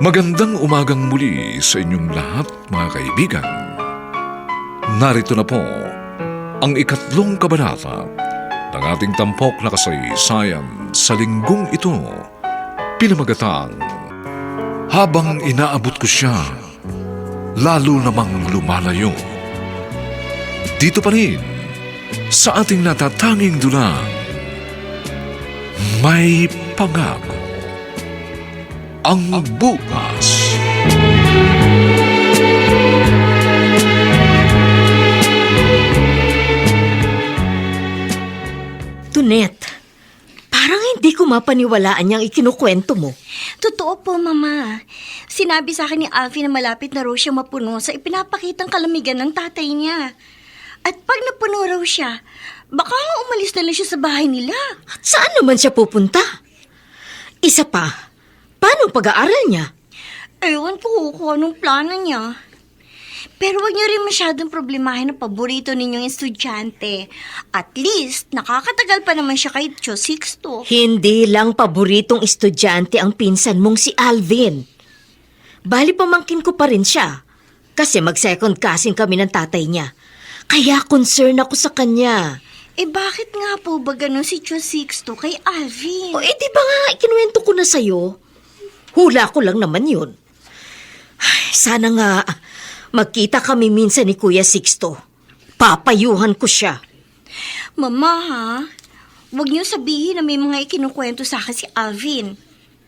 Magandang umagang muli sa inyong lahat, mga kaibigan. Narito na po ang ikatlong kabanata ng ating tampok na kasaysayan sa linggong ito, pinamagatang Habang inaabot ko siya, lalo namang lumalayo. Dito pa rin sa ating natatanging dulang, may pangako ang bukas. Tunet, parang hindi ko mapaniwalaan yung ikinukwento mo. Totoo po, Mama. Sinabi sa akin ni Alfie na malapit na raw siya mapuno sa ipinapakitang kalamigan ng tatay niya. At pag napuno raw siya, baka umalis na lang siya sa bahay nila. At saan naman siya pupunta? Isa pa, paano pag-aaral niya? Ewan ko kung anong plano niya. Pero wag niyo rin masyadong problemahin ang paborito ninyong estudyante. At least, nakakatagal pa naman siya kay Tio Sixto. Hindi lang paboritong estudyante ang pinsan mong si Alvin. Bali pamangkin ko pa rin siya. Kasi mag-second cousin kami ng tatay niya. Kaya concern ako sa kanya. Bakit nga po ba ganun si Tio Sixto kay Alvin? Di ba nga ikinuwento ko na sa'yo? Hula ko lang naman yun. Ay, sana nga magkita kami minsan ni Kuya Sixto. Papayuhan ko siya. Mama, ha? Huwag niyo sabihin na may mga ikinukwento sa akin si Alvin.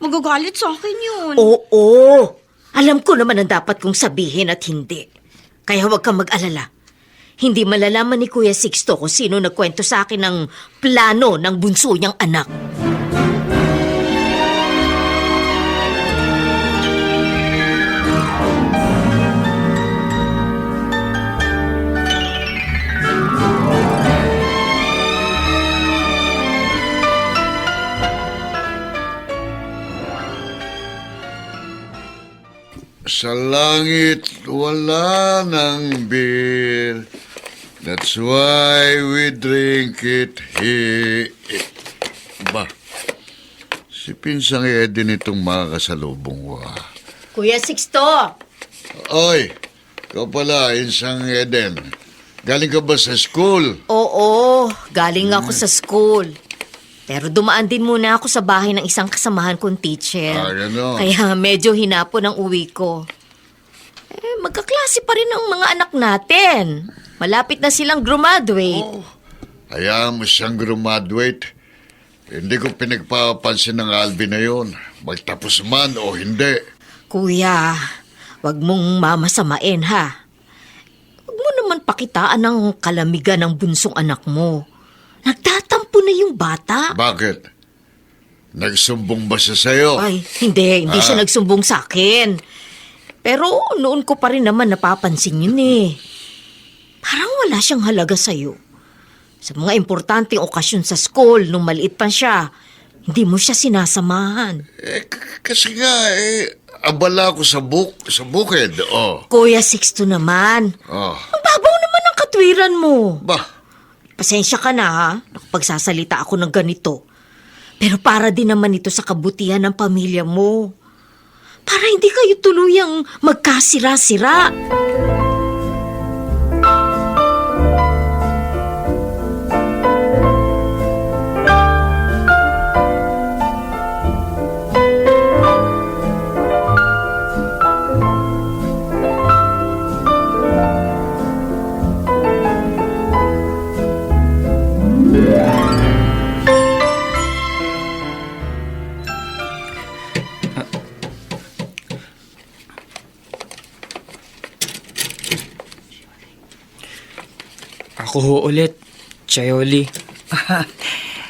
Magagalit sa akin yun. Oo. Alam ko naman ang dapat kong sabihin at hindi. Kaya huwag kang mag-alala. Hindi malalaman ni Kuya Sixto kung sino nagkwento sa akin ng plano ng bunso niyang anak. Sa langit wala ng beer. That's why we drink it here. Ba, si Pinsang Eden itong mga kasalubong ko. Kuya Sixto! Oy, ikaw pala, Insang Eden. Galing ka ba sa school? Oo, galing ako sa school. Pero dumaan din muna ako sa bahay ng isang kasamahan kong teacher. Ganon. Kaya medyo hinapon ang uwi ko. Magkaklase pa rin ang mga anak natin. Malapit na silang graduate. Hayaan mo siyang graduate. Hindi ko pinagpapansin ng Alvin na yun. Magtapos man o hindi. Kuya, wag mong mamasamain ha. Wag mo naman pakitaan ng kalamigan ng bunsong anak mo. Nagtatampo na yung bata. Bakit? Nagsumbong ba siya sa'yo? Ay, hindi siya nagsumbong sa akin. Pero noon ko pa rin naman napapansin yun eh. Parang wala siyang halaga sa'yo. Sa mga importanteng okasyon sa school nung maliit pa siya, hindi mo siya sinasamahan. Kasi nga, abala ako sa bukid. Kuya Sixto naman. Ang babaw naman ang katwiran mo. Bah, Pasensya ka na ha, nakapagsasalita ako ng ganito. Pero para din naman ito sa kabutihan ng pamilya mo. Para hindi kayo tuluyang magkasira-sira. Ako ho ulit, Chayoli.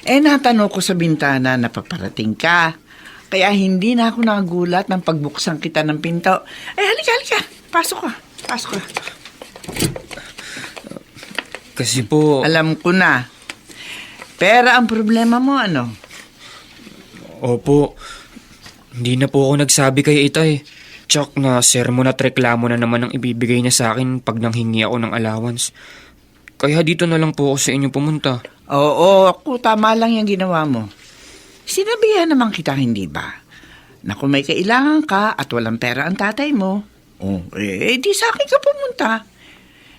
Natanong ko sa bintana na paparating ka. Kaya hindi na ako nagulat ng pagbuksan kita ng pinto. Halika. Pasok ka. Kasi po... Alam ko na. Pero ang problema mo ano? Opo, hindi na po ako nagsabi kay Itay. Tsak na sermon at reklamo na naman ang ibibigay niya sa akin pag nanghingi ako ng allowance. Kaya dito na lang po ako sa inyo pumunta. Oo, ako tama lang yung ginawa mo. Sinabihan naman kita, hindi ba? Na kung may kailangan ka at walang pera ang tatay mo, di sa akin ka pumunta.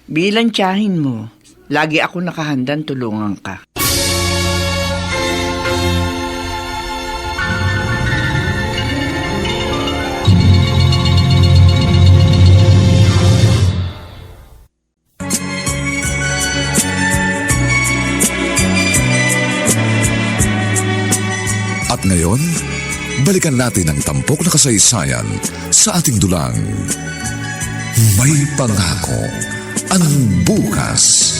Bilang tiyahin mo, lagi ako nakahandang tulungan ka. At ngayon, balikan natin ang tampok na kasaysayan sa ating dulang. May pangako ang bukas.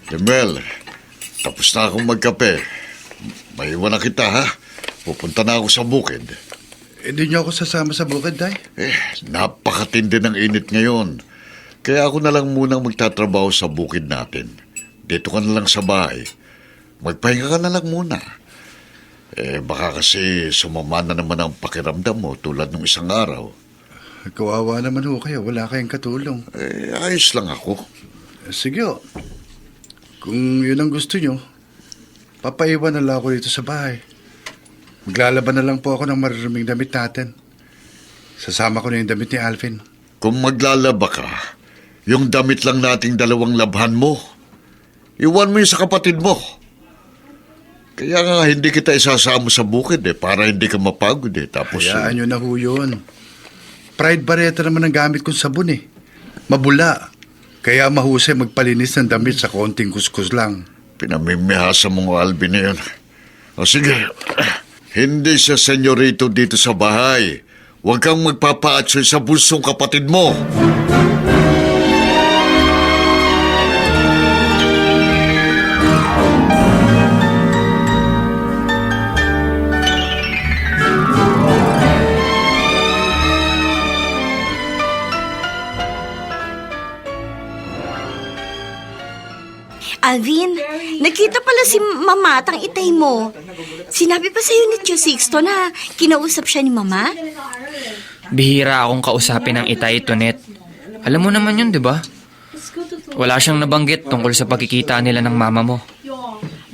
Demel, tapos na akong magkape. Maiwan na kita, ha? Pupunta na ako sa bukid. Hindi niyo ako sasama sa bukid, Day? Napakatindi ng init ngayon. Kaya ako na lang munang magtatrabaho sa bukid natin. Dito ka na lang sa bahay. Magpahinga ka na lang muna. Baka kasi sumama na naman ang pakiramdam mo tulad ng isang araw. Kawawa naman ho kayo. Wala kayong katulong. Ayos lang ako. Sige ho. Kung yun ang gusto nyo, papaiwan na lang ako dito sa bahay. Maglalaban na lang po ako ng maruruming damit natin. Sasama ko na yung damit ni Alvin. Kung maglalaba ka, yung damit lang nating dalawang labhan mo. Iwan mo yun sa kapatid mo. Kaya nga hindi kita isasama sa bukid para hindi ka mapagod Tapos, Hayaan nyo na ho yun. Pride Barretta naman ang gamit kong sabon Mabula. Kaya mahusay magpalinis ng damit sa konting kuskus lang. Pinamimihasa mong Alvin na yun. O sige, Hindi siya senyorito dito sa bahay. Huwag kang magpapaatsoy sa bunsong kapatid mo. Alvin, nakita pala si Mama at ang itay mo. Sinabi pa sa'yo ni Tio Sixto na kinausap siya ni Mama? Bihira akong kausapin ng itay, Tonet. Alam mo naman yun, di ba? Wala siyang nabanggit tungkol sa pagkikita nila ng mama mo.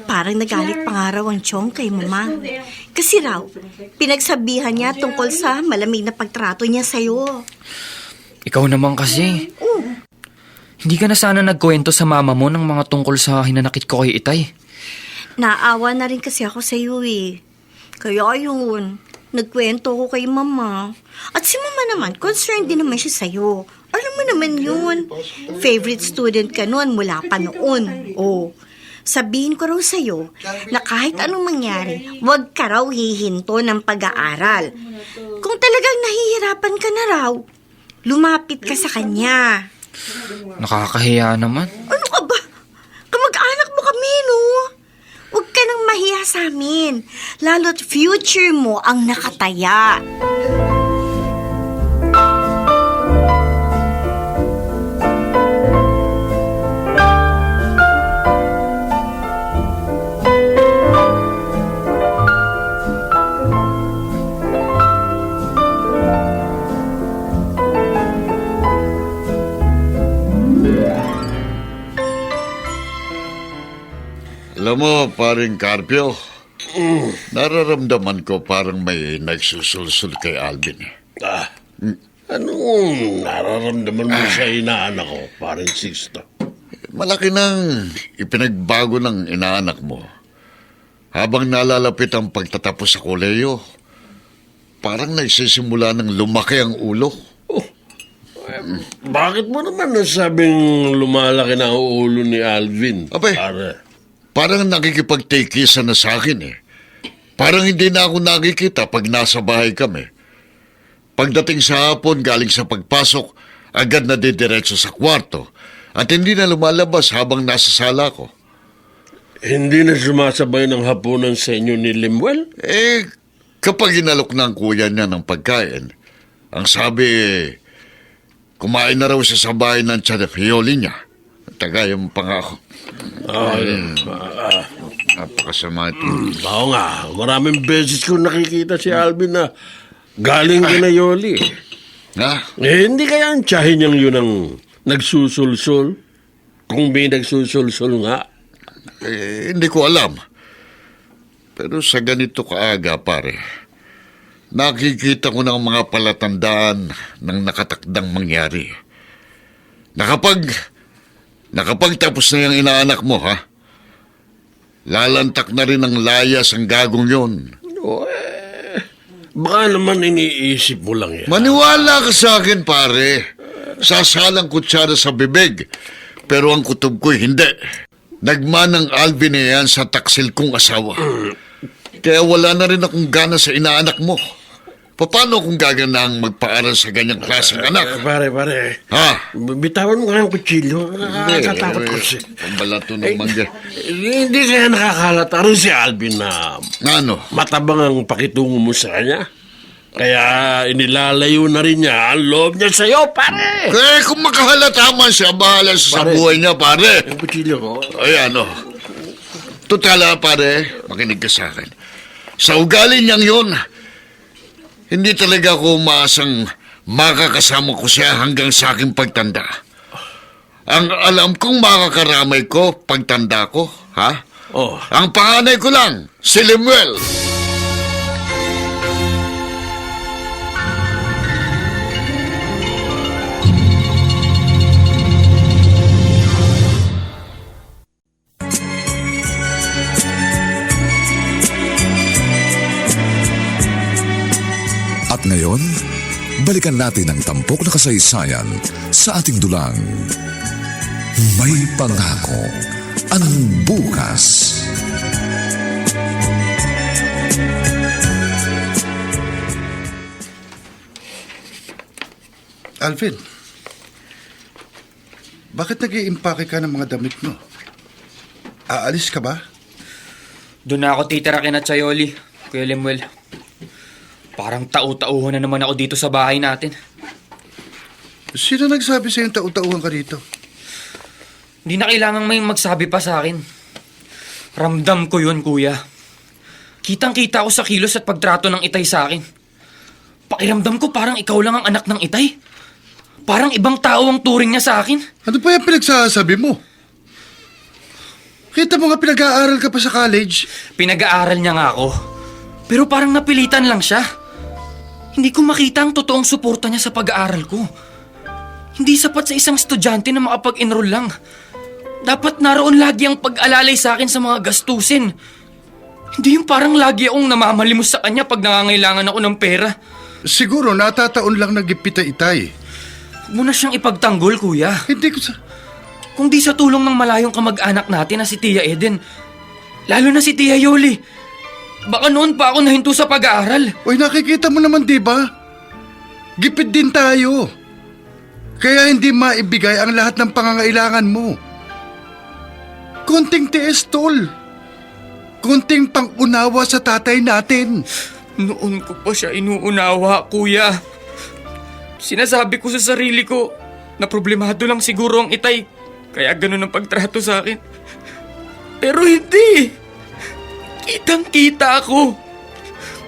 Parang nagalit pa nga raw ang Chong kay Mama. Kasi raw, pinagsabihan niya tungkol sa malamig na pagtrato niya sa'yo. Ikaw naman kasi. Hindi ka na sana nagkwento sa mama mo ng mga tungkol sa hinanakit ko kay itay. Naawa na rin kasi ako sa'yo eh. Kaya yun, nagkwento ko kay Mama. At si Mama naman, concerned din naman siya sa'yo. Alam mo naman yun. Favorite student ka noon mula pa noon. Oh, sabihin ko raw sa'yo na kahit anong mangyari, huwag ka raw hihinto ng pag-aaral. Kung talagang nahihirapan ka na raw, lumapit ka sa kanya. Nakakahiya naman. Ano ka ba? Kamag-anak mo kami, no? Huwag ka nang mahiya sa amin. Lalo't future mo ang nakataya. Alam mo, paring Carpio, nararamdaman ko parang may nagsusulsul kay Alvin. Anong nararamdaman mo sa inaanak ko, parang Sixto? Malaki nang ipinagbago ng inaanak mo. Habang nalalapit ang pagtatapos sa koleyo, parang nagsisimula ng lumaki ang ulo. Bakit mo naman nasabing lumalaki na ang ulo ni Alvin? Abay. Parang nakikipagtikisan na sa akin eh. Parang hindi na ako nakikita pag nasa bahay kami. Pagdating sa hapon galing sa pagpasok, agad na didiretso sa kwarto at hindi na lumalabas habang nasa sala ko. Hindi na sumasabay ng hapunan sa inyo ni Limuel? Kapag inalok na ang kuya niya ng pagkain, ang sabi kumain na raw siya sa bahay ng Tiyadafioli niya. Tagayan mo pa nga ako. Napakasama ito. Oo nga, maraming beses ko nakikita si Alvin na galing kina Yoli. Hindi kaya ang tiyahin niyang yun ang nagsusulsul? Kung may nagsusulsul nga. Hindi ko alam. Pero sa ganito kaaga, pare, nakikita ko ng mga palatandaan ng nakatakdang mangyari. Nakapagtapos na yung inaanak mo, ha? Lalantak na rin ng layas ang gagong yon. Baka naman iniisip mo lang yan. Maniwala ka sa akin, pare. Sasalang kutsara sa bibig. Pero ang kutob ko'y hindi. Nagmanang Alvin na yan sa taksil kong asawa. Kaya wala na rin akong gana sa inaanak mo. Paano kung gaganahang magpaaral sa ganyang klaseng anak? Pare. Ha? Bitawan mo nga ang kutsilyo. Nakakatakot ko siya. Pambalato ng mangga. Hindi kaya nakakalata rin si Alvin na Ano? matabang ang pakitungo mo sa kanya. Kaya inilalayo na rin niya ang loob niya sa'yo, pare. Kung makahalata man siya, bahala siya sa buhay niya, pare. Ang kutsilyo ko. Ayan, Tutala, pare, makinig ka sa akin. Sa ugali niyang yun, hindi talaga ako umaasang makakasama ko siya hanggang sa aking pagtanda. Ang alam kong makakaramay ko pagtanda ko, ha? Ang panganay ko lang, si Limuel. At ngayon, balikan natin ang tampok na kasaysayan sa ating dulang. May pangako ang bukas. Alvin, bakit nag-iimpake ka ng mga damit mo? Aalis ka ba? Doon na ako titira kina Chayoli, Kuya Lemuel. Parang tau-tauhan na naman ako dito sa bahay natin. Sino nagsabi sa'yo tau-tauhan ka dito? Hindi na kailangang may magsabi pa sa akin. Ramdam ko yun, Kuya. Kitang-kita ako sa kilos at pagtrato ng Itay sa akin. Pakiramdam ko parang ikaw lang ang anak ng Itay. Parang ibang tao ang turing niya sa akin. Ano pa yung pinagsasabi mo? Kita mo nga pinag-aaral ka pa sa college. Pinag-aaral niya nga ako. Pero parang napilitan lang siya. Hindi ko makita ang totoong suporta niya sa pag-aaral ko. Hindi sapat sa isang estudyante na makapag-enroll lang. Dapat naroon lagi ang pag-alalay sa akin sa mga gastusin. Hindi yung parang lagi akong namamalimos sa kanya pag nangangailangan ako ng pera. Siguro natataon lang nagipita Itay. Huwag mo na siyang ipagtanggol, Kuya. Hindi ko sa... Kung di sa tulong ng malayong kamag-anak natin na si Tia Eden, lalo na si Tia Yoli, baka noon pa ako nahinto sa pag-aaral. Uy, nakikita mo naman, di ba? Gipit din tayo. Kaya hindi maibigay ang lahat ng pangangailangan mo. Konting tiis, tol. Konting pang-unawa sa tatay natin. Noon ko pa siya inuunawa, Kuya. Sinasabi ko sa sarili ko na problemado lang siguro ang Itay, kaya ganun ang pagtrato sa akin. Pero hindi. Kitang-kita ako.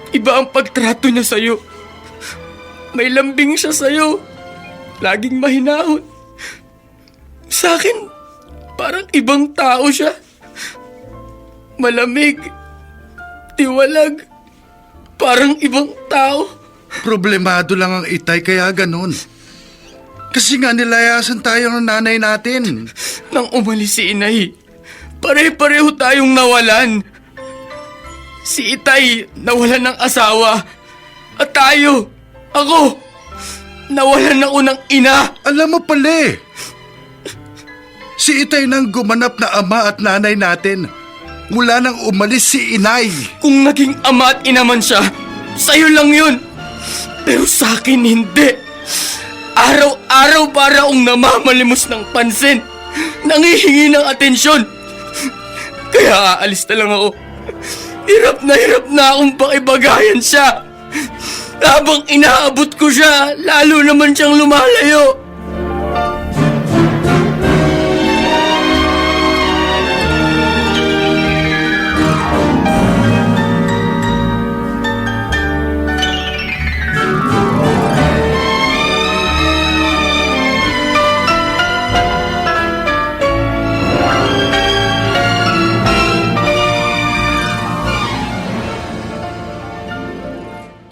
Iba ang pagtrato niya sa'yo. May lambing siya sa'yo. Laging mahinahon. Sa akin, parang ibang tao siya. Malamig. Tiwalag. Parang ibang tao. Problemado lang ang Itay kaya ganun. Kasi nga nilayasan tayo ng nanay natin. Nang umalis si Inay, pare-pareho tayong nawalan. Si Itay nawalan ng asawa. At tayo, ako, nawalan ako ng ina. Alam mo pala si Itay nang gumanap na ama at nanay natin mula nang umalis si Inay. Kung naging ama at ina man siya, sa'yo lang yun. Pero sa akin hindi. Araw-araw para akong namamalimos ng pansin. Nangihingi ng atensyon. Kaya aalis na lang ako. Hirap na akong pakibagayan siya. Habang inaabot ko siya, lalo naman siyang lumalayo.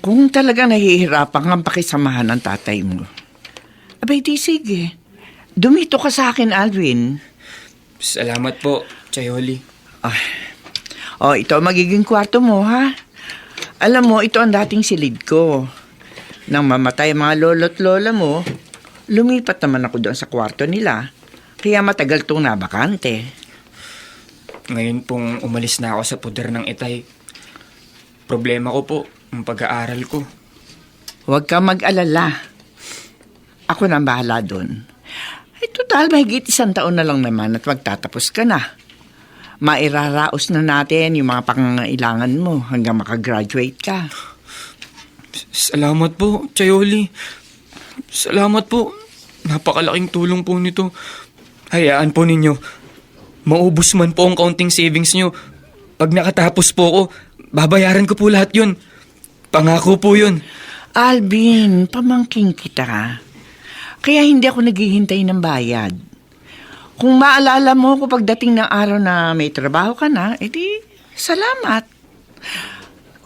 Kung talaga nahihirapan kang pakisamahan ng tatay mo, abay di sige. Dumito ka sa akin, Alvin. Salamat po, Chayoli. Ito ang magiging kwarto mo, ha? Alam mo, ito ang dating silid ko. Nang mamatay mga lolo't lola mo, lumipat naman ako doon sa kwarto nila. Kaya matagal itong nabakante. Ngayon pong umalis na ako sa puder ng Itay, problema ko po ang pag-aaral ko. Huwag kang mag-alala. Ako nang bahala doon. Total, mahigit 1 taon na lang naman at magtatapos ka na. Mairaraos na natin yung mga pangangailangan mo hanggang makagraduate ka. Salamat po, Chayoli. Salamat po. Napakalaking tulong po nito. Hayaan po ninyo. Maubos man po ang kaunting savings nyo. Pag nakatapos po ako, babayaran ko po lahat yun. Pangako po yun. Alvin, pamangking kita. Kaya hindi ako naghihintay ng bayad. Kung maalala mo ko pagdating ng araw na may trabaho ka na, edi salamat.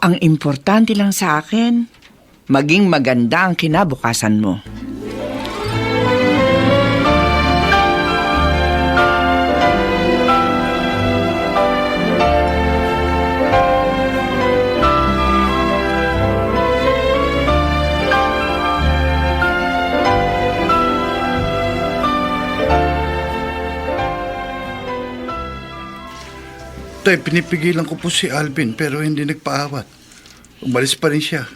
Ang importante lang sa akin, maging maganda ang kinabukasan mo. Tay, pinipigilan ko po si Alvin pero hindi nagpaawat. Umalis pa rin siya.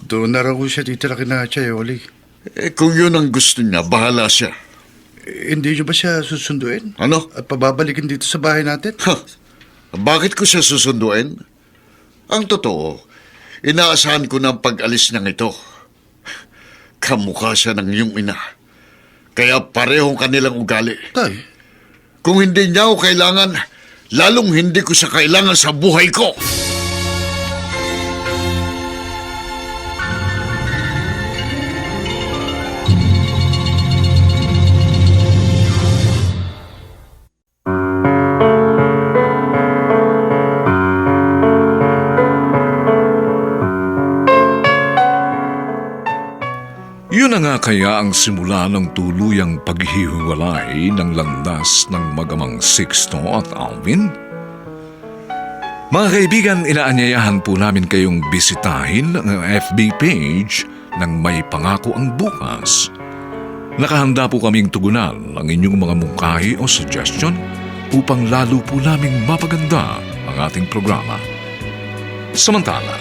Doon na raw siya titira kina Chayoli. Kung yun ang gusto niya, bahala siya. Hindi niyo ba siya susunduin? Ano? At pababalikin dito sa bahay natin? Bakit ko siya susunduin? Ang totoo, inaasahan ko na ang pag-alis niyang ito. Kamukha siya ng iyong ina. Kaya parehong kanilang ugali. Tay, Kung hindi niya ako kailangan, lalong hindi ko siya kailangan sa buhay ko. Yun na nga kaya ang simula ng tuluyang paghihiwalay ng landas ng magamang Sixto at Alvin? Mga kaibigan, inaanyayahan po namin kayong bisitahin ang FB page ng May Pangako ang Bukas. Nakahanda po kaming tugunan ang inyong mga mungkahi o suggestion upang lalo po naming mapaganda ang ating programa. Samantala,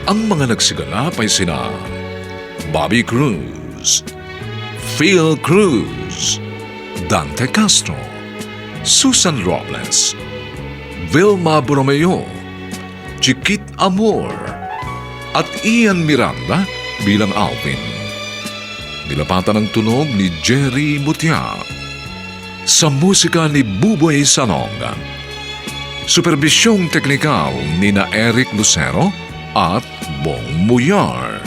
ang mga nagsiganap ay sina Bobby Cruz, Phil Cruz, Dante Castro, Susan Robles, Vilma Borromeo, Chiquit Amor, at Ian Miranda bilang Alvin. Nilapatan ng tunog ni Jerry Mutia. Sa musika ni Buboy Salonga. Superbisyong teknikal ni na Eric Lucero at Bong Muyar.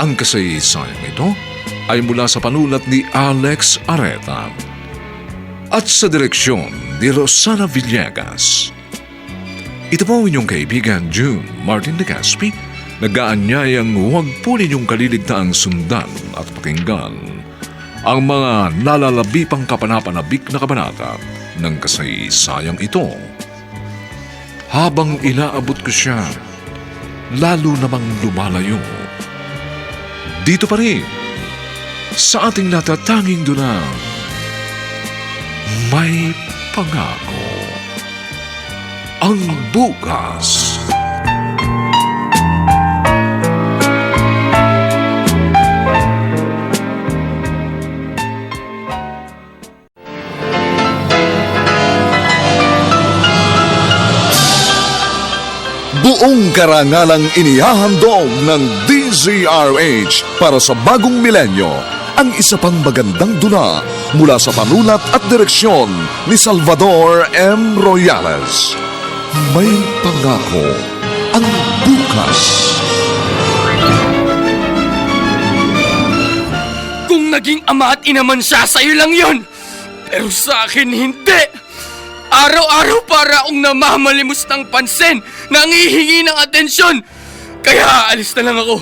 Ang kasaysayang ito ay mula sa panulat ni Alex Areta at sa direksyon ni Rosana Villegas. Ito po inyong kaibigan June Martin de Gaspi, nag-aanyayang huwag po ninyong kaliligtaang sundan at pakinggan ang mga nalalabi pang kapanapanabik na kabanata ng kasaysayang ito. Habang inaabot ko siya, lalo namang lumalayo. Dito pa rin, sa ating natatanging dunang, May Pangako ang Bukas. Buong karangalang inihahandog ng DZRH para sa bagong milenyo ang isa pang magandang dula mula sa panulat at direksyon ni Salvador M. Royales. May Pangako ang Bukas. Kung naging ama at ina man siya, sa'yo lang yon. Pero sa akin, hindi. Araw-araw para akong namamalimos ng pansin, nangihingi ng atensyon. Kaya aalis na lang ako.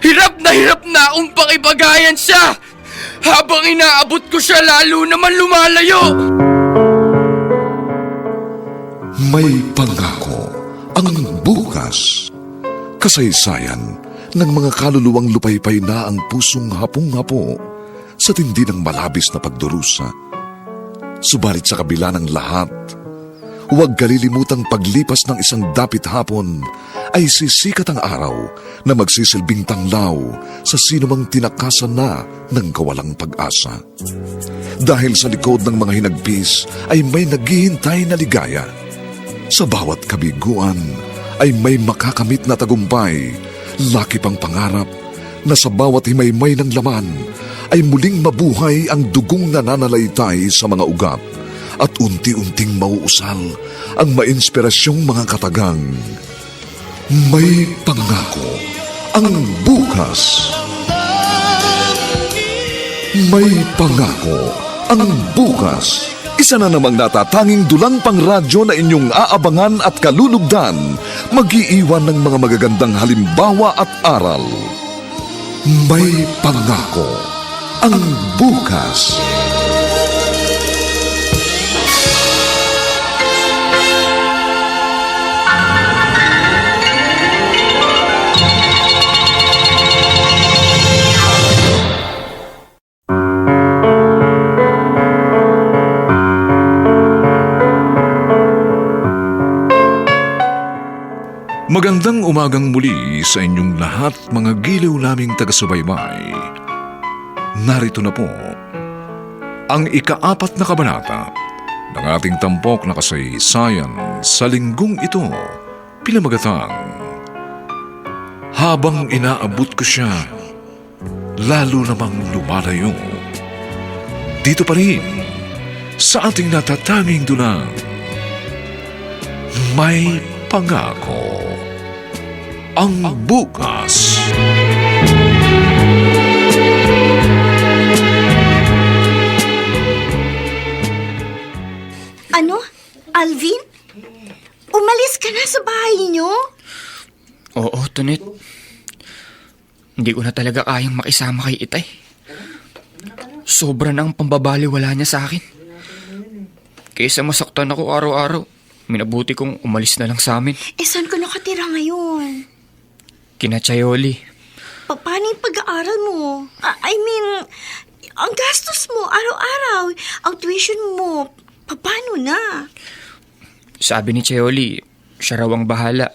Hirap na akong pakipagayan siya. Habang inaabot ko siya, lalo naman lumalayo. May Pangako ang Bukas. Kasaysayan ng mga kaluluwang lupaypay na ang pusong hapong-hapo sa tindi ng malabis na pagdurusa. Subalit sa kabila ng lahat, huwag kalilimutang paglipas ng isang dapit hapon ay sisikat ang araw na magsisilbing tanglaw sa sinumang tinakasan na ng kawalang pag-asa. Dahil sa likod ng mga hinagpis ay may naghihintay na ligaya. Sa bawat kabiguan ay may makakamit na tagumpay, laki pang pangarap na sa bawat himaymay ng laman ay muling mabuhay ang dugong nananalaytay sa mga ugat at unti-unting mauusal ang mainspirasyong mga katagang. May Pangako ang Bukas. May Pangako ang Bukas. Isa na namang natatanging dulang pangradyo na inyong aabangan at kalulugdan, mag-iiwan ng mga magagandang halimbawa at aral. May Pangako ang Bukas. Magandang umagang muli sa inyong lahat mga giliw naming taga-subaybay. Narito na po ang ika-4 na kabanata ng ating tampok na kasaysayan sa linggong ito, pinamagatang Habang inaabot ko siya, lalo namang lumalayo. Dito pa rin sa ating natatanging dunang May Pangako ang bukas. Ano? Alvin? Umalis ka na sa bahay niyo? Oo, Tonet. Hindi ko na talaga kayang makisama kay Itay. Sobra na ang pambabaliwala niya sa akin. Kaysa masaktan ako araw-araw, minabuti kong umalis na lang sa amin. Saan ka nakatira ngayon? Kina Chayoli. Paano yung pag-aaral mo? I mean, ang gastos mo araw-araw, ang tuition mo, paano na? Sabi ni Chayoli, siya raw ang bahala.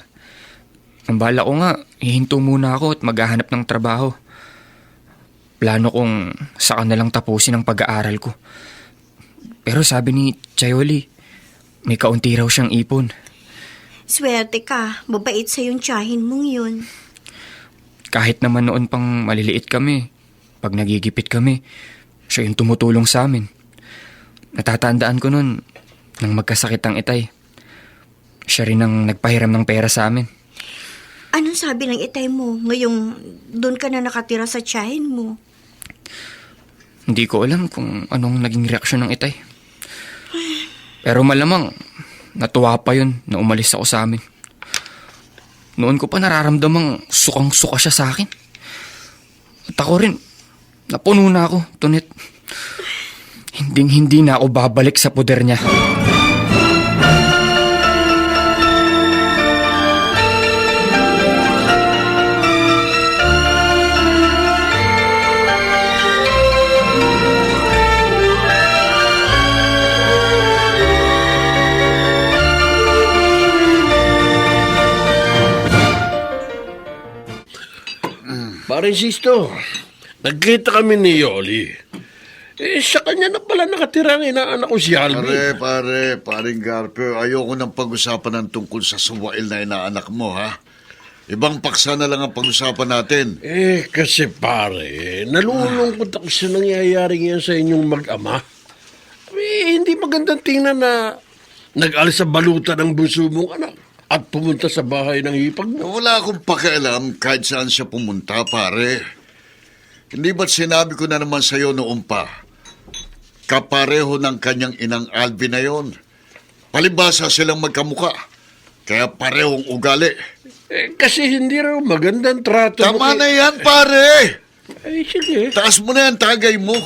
Ang bala ko nga, hihinto muna ako at maghahanap ng trabaho. Plano kong saka na lang tapusin ang pag-aaral ko. Pero sabi ni Chayoli, may kaunti raw siyang ipon. Swerte ka, mabait sa yung tiyahin mong yun. Kahit naman noon pang maliliit kami, pag nagigipit kami, siya yung tumutulong sa amin. Natatandaan ko noon, nang magkasakit ang Itay. Siya rin ang nagpahiram ng pera sa amin. Anong sabi ng itay mo ngayong doon ka na nakatira sa tiyahin mo? Hindi ko alam kung anong naging reaksyon ng Itay. Pero malamang, natuwa pa yun na umalis ako sa amin. Noon ko pa nararamdamang sukang-suka siya sa akin. At ako rin, napuno na ako, Tonet. Hinding-hindi na ako babalik sa poder niya. Pare Sisto, nagkita kami ni Yoli. Sa kanya na pala nakatira ang inaanak ko si Alvin. Paring Garpio, ayoko nang pag-usapan ng tungkol sa suwail na inaanak mo, ha? Ibang paksa na lang ang pag-usapan natin. Kasi pare, nalulungkot ako sa nangyayari ngayon sa inyong mag-ama. Hindi magandang tingnan na nag-alis sa balutan ng bunso mong anak at pumunta sa bahay ng hipag mo. Wala akong pakialam kahit saan siya pumunta, pare. Hindi ba't sinabi ko na naman sa'yo noon pa, kapareho ng kanyang inang Alvin na yon. Palibasa silang magkamuka, kaya parehong ugali. Kasi hindi raw magandang trato mo. Tama na yan, pare! Sige. Taas mo na yan, tagay mo.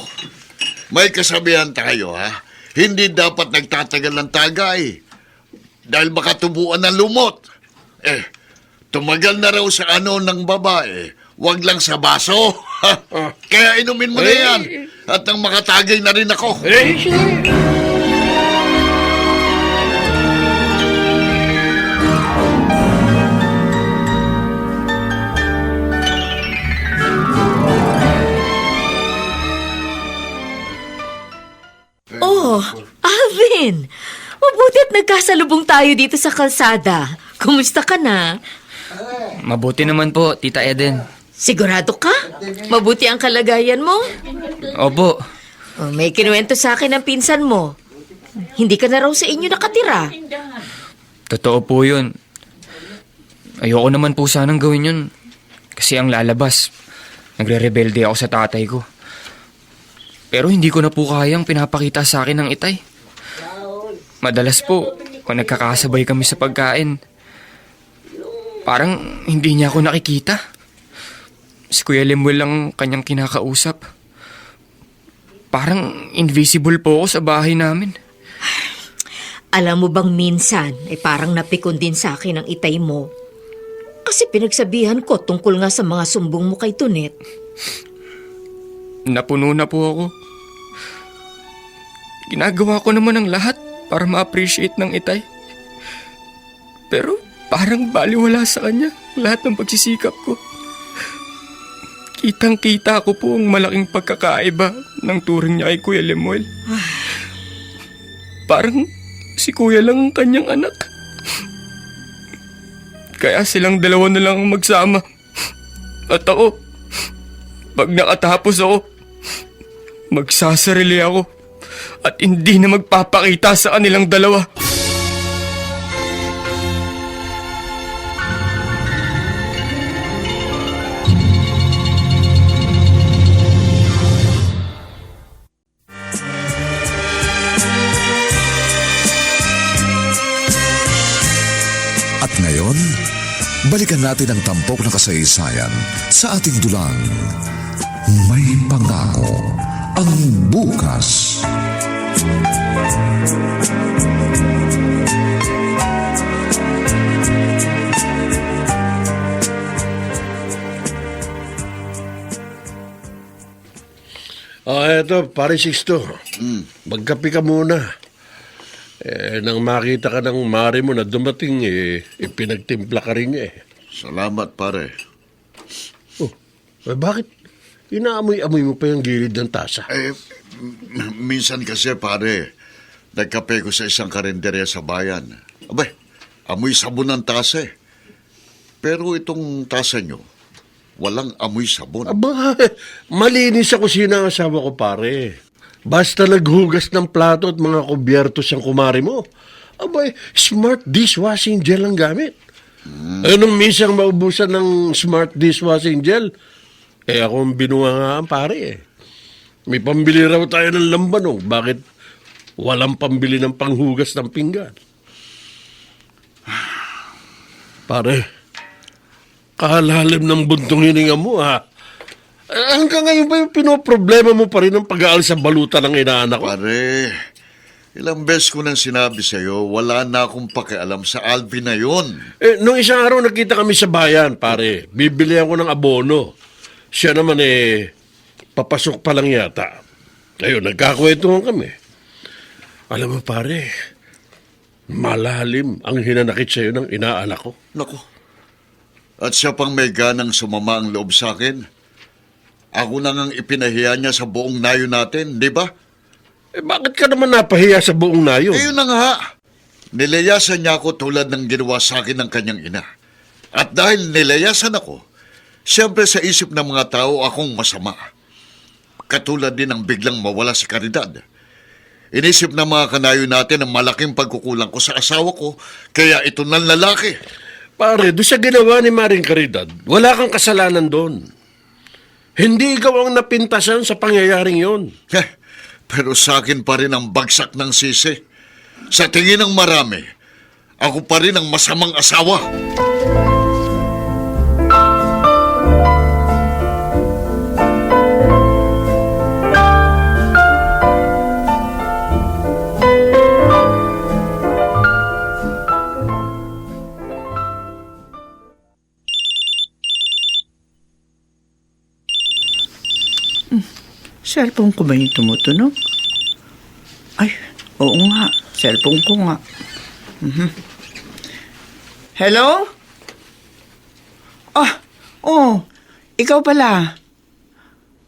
May kasabihan tayo, ha? Hindi dapat nagtatagal ng tagay. Dahil baka tubuan ng lumot. Tumagal na raw sa ano ng babae, wag lang sa baso. Kaya inumin mo na yan. At nang makatagay na rin ako. Sige. Oh, Alvin! Mabuti at nagkasalubong tayo dito sa kalsada. Kumusta ka na? Mabuti naman po, Tita Eden. Sigurado ka? Mabuti ang kalagayan mo? Opo, Oh, may kinuwento sa akin ng pinsan mo. Hindi ka na raw sa inyo nakatira. totoo po yun. Ayoko naman po sanang gawin yun. Kasi ang lalabas, nagre-rebelde ako sa tatay ko. Pero hindi ko na po kayang pinapakita sa akin ng Itay. Madalas po, kung nagkakasabay kami sa pagkain, parang hindi niya ako nakikita. Si Kuya Lemuel lang kanyang kinakausap. Parang invisible po ako sa bahay namin. Alam mo bang minsan, parang napikon din sa akin ang Itay mo. Kasi pinagsabihan ko tungkol nga sa mga sumbong mo kay Tonet. Napuno na po ako. Ginagawa ko naman ang lahat para ma-appreciate ng Itay. Pero Parang baliwala sa kanya lahat ng pagsisikap ko. Kitang-kita ko po ang malaking pagkakaiba ng turing niya kay Kuya Lemuel. Parang si Kuya lang ang kanyang anak. Kaya silang dalawa na lang ang magsama. At ako, pag nakatapos ako, magsasarili ako at hindi na magpapakita sa kanilang dalawa. At ngayon, balikan natin ang tampok na kasaysayan sa ating dulang. May pangako ang bukas. Eto, pare Sixto. Magkape ka muna. Nang makita ka ng mare mo na dumating, ipinagtimpla ka rin niya eh. Salamat, pare. Bakit? Inaamoy-amoy mo pa yung gilid ng tasa. Minsan kasi, pare, nagkape ko sa isang karinderya sa bayan. Abay, amoy sabon ang tasa eh. Pero itong tasa nyo, walang amoy sabon. Aba, malinis sa kusina ang asawa ko, pare. Basta naghugas ng plato at mga kubyertos ang kumari mo. Abay, smart dishwashing gel ang gamit. Anong minsang maubusan ng smart dishwashing gel? Ako ang binuhangaan, pare eh. May pambili raw tayo ng lambanong. Bakit walang pambili ng panghugas ng pinggan? Pare, kahalalim ng buntong hininga mo, ha? Hanggang ngayon ba yung pinoproblema mo pa rin ang pag-aalis sa baluta ng inaanak ko? Pare, ilang beses ko nang sinabi sa'yo, wala na akong pakialam sa Alvin na yun. Nung isang araw nakita kami sa bayan, pare. Bibili ako ng abono. Siya naman papasok pa lang yata. Ayun, nagkakwentuhan kami. Alam mo, pare, malalim ang hinanakit sa'yo ng inaanak ko. Naku. At siya pang may ganang sumama ang loob sa akin. Ako na ngang ipinahiya niya sa buong nayo natin, di ba? Bakit ka naman napahiya sa buong nayo? Yun na nga. Nilayasan niya ako tulad ng ginawa sa akin ng kanyang ina. At dahil nilayasan ako, siyempre sa isip ng mga tao akong masama. Katulad din ng biglang mawala si Caridad. Inisip ng mga kanayo natin ang malaking pagkukulang ko sa asawa ko, kaya ito ng lalaki. Pare, doon sa ginawa ni Maring Caridad, wala kang kasalanan doon. Hindi ikaw ang napintasan sa pangyayaring yon. Pero sa akin pa rin ang bagsak ng sisi. Sa tingin ng marami, ako pa rin ang masamang asawa. Cellphone ko ba yung tumutunog? Ay, oo nga. Cellphone ko nga. Hello? Ikaw pala.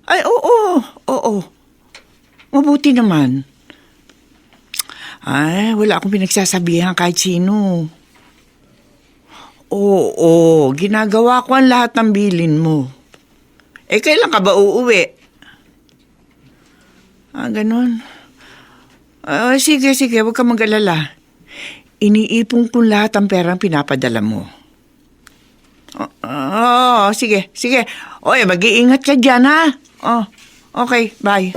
Ay, oo. Mabuti naman. Ay, wala akong pinagsasabihan kahit sino. Oo, ginagawa ko ang lahat ng bilin mo. Kailan ka ba uuwi? Ganun. Sige, huwag ka mag-alala. Iniipon ko lahat ang perang pinapadala mo. Sige. Oy, mag-iingat ka dyan, ha? Okay, bye.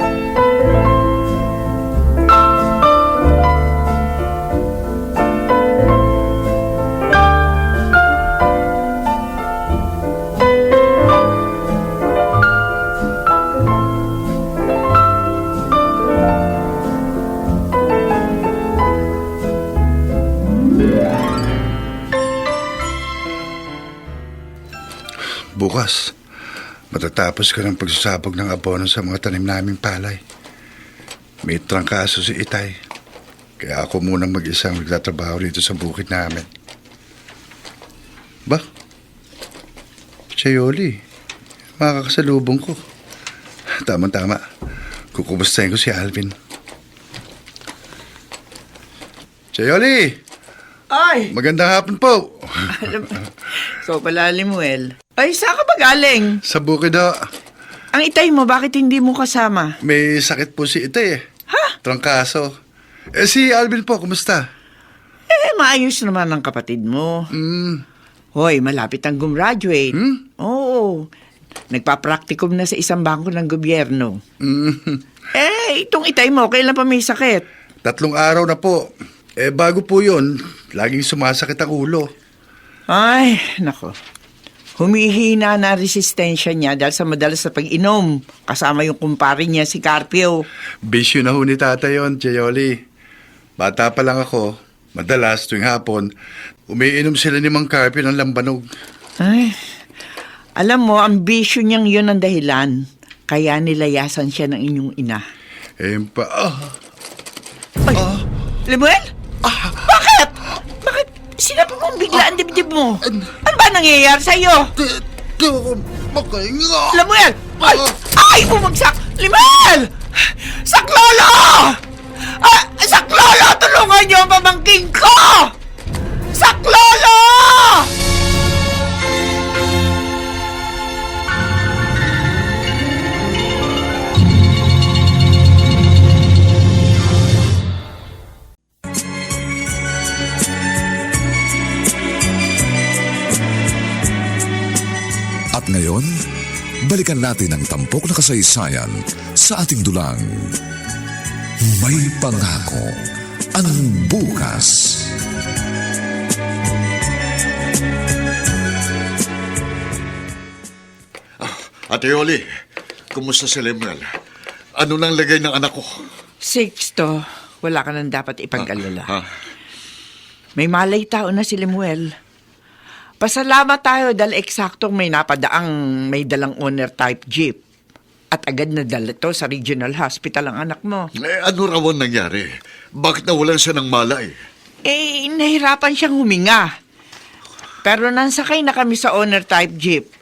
Bukas, matatapos ko ng pagsasabog ng abono sa mga tanim naming palay. May trangkaso si Itay. Kaya ako munang mag-isang magtatrabaho rito sa bukid namin. Chayoli. Makakasalubong ko. Tama-tama. Kukumustahin ko si Alvin. Chayoli! Ay! Magandang hapon po. Ikaw pala, Limuel. Ay, saan ka ba galing? Sa bukid ho. Ang itay mo, bakit hindi mo kasama? May sakit po si Itay Ha? Trangkaso. Si Alvin po, kumusta? Maayos naman ang kapatid mo. Hoy, malapit ang gumraduate. Oo. Nagpa-practicum na sa isang bangko ng gobyerno. Itong itay mo, kailan pa may sakit? 3 araw na po. Bago po yun, laging sumasakit ang ulo. Ay, nako. Humihina na resistensya niya dahil sa madalas na pag-inom. Kasama yung kumpare niya, si Carpio. Bisyo na ho ni tata yun, Chayoli. Bata pa lang ako, madalas tuwing hapon, umiinom sila ni Mang Carpio ng lambanog. Ay, alam mo, ang bisyo niyang yun ang dahilan. Kaya nilayasan siya ng inyong ina. Lemuel? Bakit? Bakit? Sinabi mong bigla ang dibdib mo. Ano ba nangyayari sa'yo? Di ako makahinga. Lemuel! Ay! Bumagsak! Lemuel! Saklolo! Saklolo! Tulungan niyo ang pamangking ko! Saklolo! At ngayon, balikan natin ang tampok na kasaysayan sa ating dulang. May pangako ang bukas. Ate Yoli, kumusta si Lemuel? Ano nang lagay ng anak ko? Sixto, wala ka nang dapat ipag-alala. Ha? May malay tao na si Lemuel. Pasalamat tayo dahil eksaktong may napadaang may dalang owner type jeep. At agad na dala to sa regional hospital ang anak mo. Ano raw ang nangyari? Bakit nawalan siya ng malay? Nahirapan siyang huminga. Pero nansakay na kami sa owner type jeep.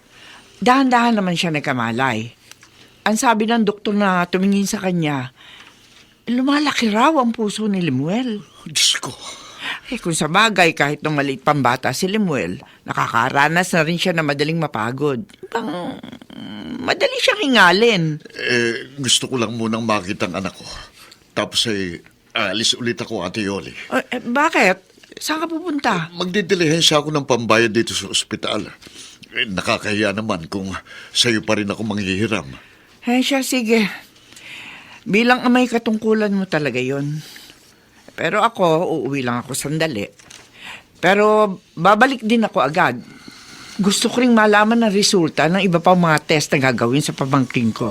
Dahan-dahan naman siya nagkamalay. Ang sabi ng doktor na tumingin sa kanya, lumalaki raw ang puso ni Lemuel. Diyos ko. Kung sa bagay, kahit nung maliit pang bata si Lemuel, nakakaranas na rin siya na madaling mapagod. Madali siyang hingalin. Gusto ko lang munang makita ang anak ko. Tapos alis ulit ako, Ate Yoli. Bakit? Saan ka pupunta? Magdidilihensya ako ng pambayad dito sa ospital. Nakakahiya naman kung sa'yo pa rin ako manghihiram. Siya, sige. Bilang amay katungkulan mo talaga yon. Pero ako, uuwi lang ako sandali. Pero babalik din ako agad. Gusto ko ring malaman ang resulta ng iba pang mga test na gagawin sa pamangking ko.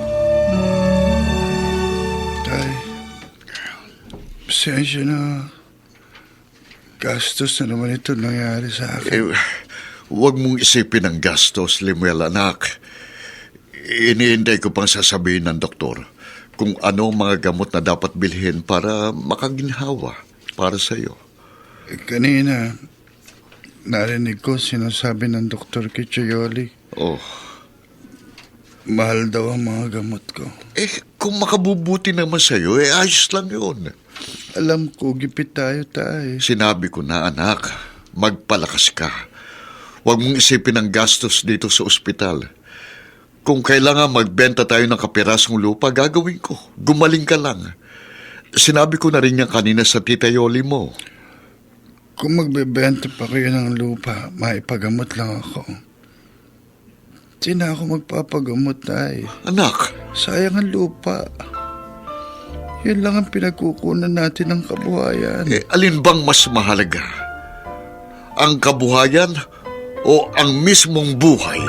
Tay, pasensya na. Gastos na naman ito nangyari sa akin. Huwag mong isipin ang gastos, Lemuel, anak. Iniintay ko pang sasabihin ng doktor kung ano ang mga gamot na dapat bilhin para makaginhawa para sa'yo. Kanina, narinig ko sinasabi ng Dr. Kichayoli. Oh. Mahal daw ang mga gamot ko. Kung makabubuti naman sa'yo, ayos lang yun. Alam ko, gipit tayo, tay. Sinabi ko na, anak, magpalakas ka. Huwag mong isipin ang gastos dito sa ospital. Kung kailangan magbenta tayo ng kapirasong lupa, gagawin ko. Gumaling ka lang. Sinabi ko na rin yan kanina sa tita Yoli mo. Kung magbebenta pa kayo ng lupa, maipagamot lang ako. Di na ako magpapagamot, tay. Anak. Sayang ang lupa. Yan lang ang pinagkukunan natin ng kabuhayan. Alin bang mas mahalaga? Ang kabuhayan o ang mismong buhay?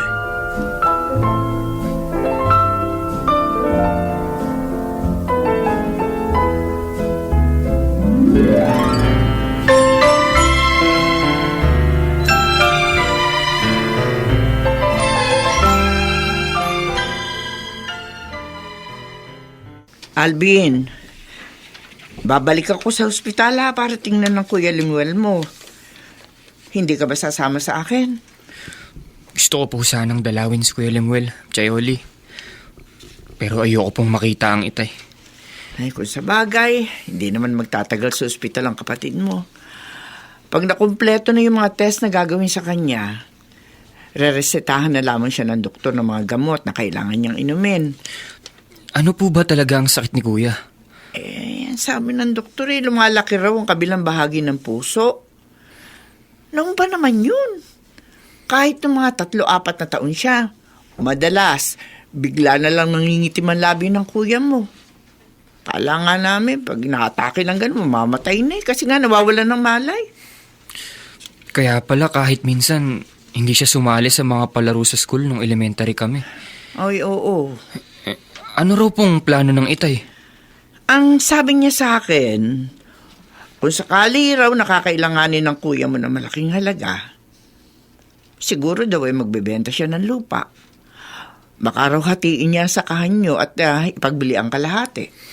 Alvin, babalik ako sa ospital para tingnan ng Kuya Lemuel mo. Hindi ka ba sasama sa akin? Gusto ko po sanang dalawin si Kuya Lemuel, Chayoli. Pero ayoko pong makita ang itay. Ay, kung sa bagay, hindi naman magtatagal sa ospital ang kapatid mo. Pag nakumpleto na yung mga test na gagawin sa kanya, reresetahan na lamang siya ng doktor ng mga gamot na kailangan niyang inumin. Ano po ba talaga ang sakit ni Kuya? Sabi ng doktor lumalaki raw ang kabilang bahagi ng puso. Noong ba naman yun? Kahit ng mga 3-4 na taon siya, madalas, bigla na lang nangingitim ang labi ng kuya mo. Kala nga namin, pag nakatake ng gano'n, mamamatay na kasi nga nawawalan ng malay. Kaya pala kahit minsan, hindi siya sumali sa mga palaro sa school nung elementary kami. Ay, oo. Ano raw pong plano ng itay? Ang sabi niya sa akin, kung sakali raw nakakailanganin ng kuya mo na malaking halaga, siguro daw ay magbebenta siya ng lupa. Baka raw hatiin niya sa kahanyo at ipagbili ang kalahati.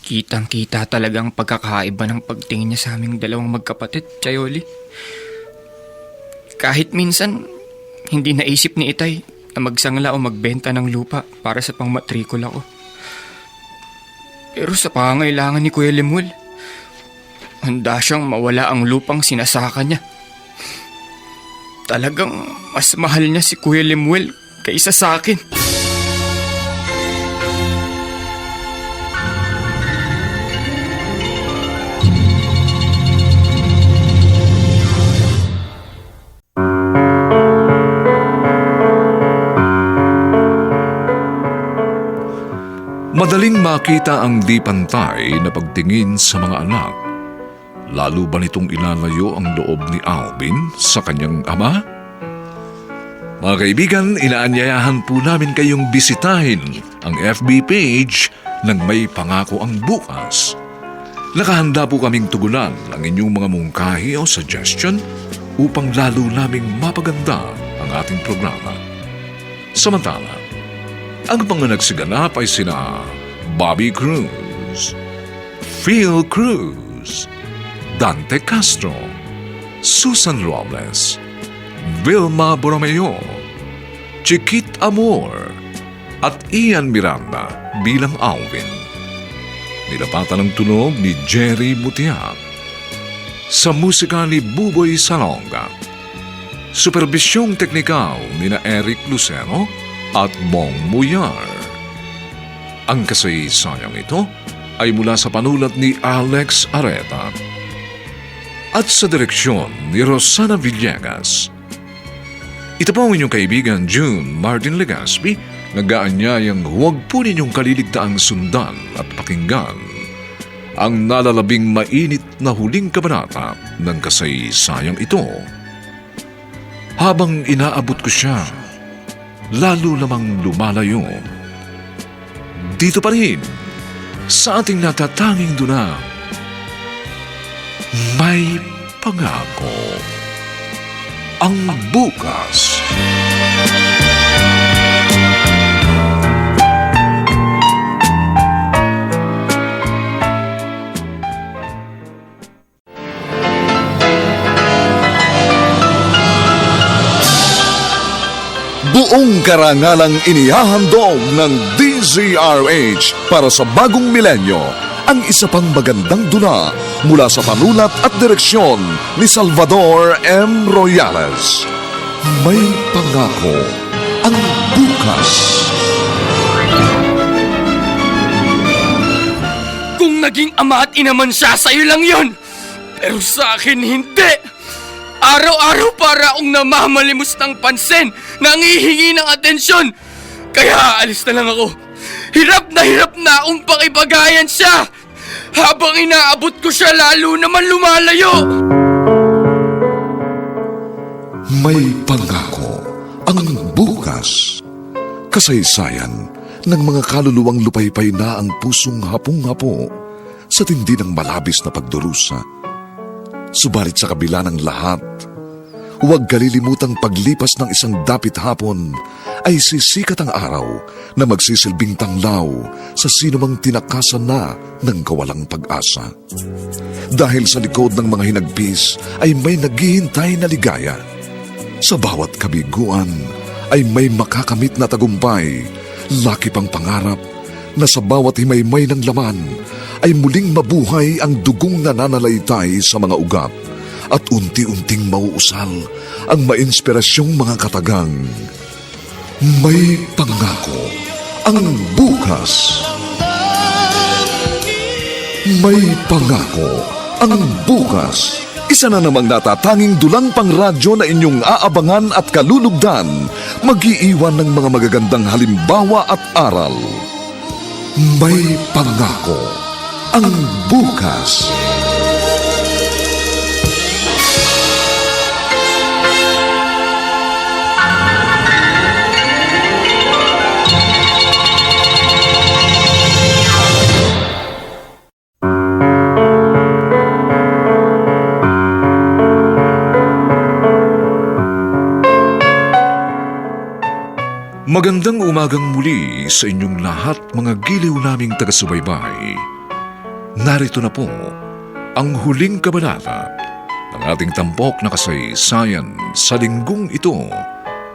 Kitang-kita talagang pagkakaiba ng pagtingin niya sa aming dalawang magkapatid, Chayoli. Kahit minsan, hindi naisip ni itay na magsangla o magbenta ng lupa para sa pangmatrikula ko. Pero sa pangangailangan ni Kuya Lemuel, handa siyang mawala ang lupang sinasaka niya. Talagang mas mahal niya si Kuya Lemuel kaysa sa akin. Madaling makita ang di pantay na pagtingin sa mga anak. Lalo ba nitong ilalayo ang loob ni Alvin sa kanyang ama? Mga kaibigan, inaanyayahan po namin kayong bisitahin ang FB page ng May Pangako ang Bukas. Nakahanda po kaming tugunan ang inyong mga mungkahi o suggestion upang lalo naming mapaganda ang ating programa. Samantala, ang mga nagsiganap ay sina Bobby Cruz, Phil Cruz, Dante Castro, Susan Robles, Vilma Borromeo, Chiquit Amor, at Ian Miranda bilang Alvin. Nilapatan ng tunog ni Jerry Mutiak. Sa musika ni Buboy Salonga. Superbisyong teknikal ni na Eric Lucero at Bong Muyar. Ang kasaysayang ito ay mula sa panulat ni Alex Areta at sa direksyon ni Rosana Villegas. Ito po ang inyong kaibigan June Martin Legaspi, nag-aanyayang huwag po ninyong kaliligtaang sundan at pakinggan ang nalalabing mainit na huling kabanata ng kasaysayang ito. Habang inaabot ko siya, lalo namang lumalayo. Dito pa rin, sa ating natatanging duna, May Pangako ang Bukas. Buong karangalang inihahandog ng DZRH para sa bagong milenyo ang isa pang magandang dula mula sa panulat at direksyon ni Salvador M. Royales. May Pangako ang Bukas. Kung naging ama at ina man siya, sa'yo lang yon. Pero sa akin, hindi. Araw-araw para akong namamalimos ng pansin, nangihingi ng atensyon. Kaya alis na lang ako. Hirap na akong pakipagayan siya. Habang inaabot ko siya, lalo naman lumalayo. May Pangako ang Bukas. Kasaysayan ng mga kaluluwang lupaypay na ang pusong hapong-hapo sa tindi ng malabis na pagdurusa. Subalit sa kabila ng lahat, huwag kalilimutang paglipas ng isang dapit hapon ay sisikat ang araw na magsisilbing tanglaw sa sinumang tinakasan na ng kawalang pag-asa. Dahil sa likod ng mga hinagpis ay may naghihintay na ligaya. Sa bawat kabiguan ay may makakamit na tagumpay, laki pang pangarap na sa bawat himaymay ng laman ay muling mabuhay ang dugong nananalaytay sa mga ugat at unti-unting mauusal ang mainspirasyong mga katagang. May pangako ang bukas. May pangako ang bukas. Isa na namang natatanging dulang pangradyo na inyong aabangan at kalulugdan, mag-iiwan ng mga magagandang halimbawa at aral. May pangako ang bukas. Magandang umagang muli sa inyong lahat, mga giliw naming taga-subaybay. Narito na po ang huling kabanata ng ating tampok na kasaysayan sa linggong ito,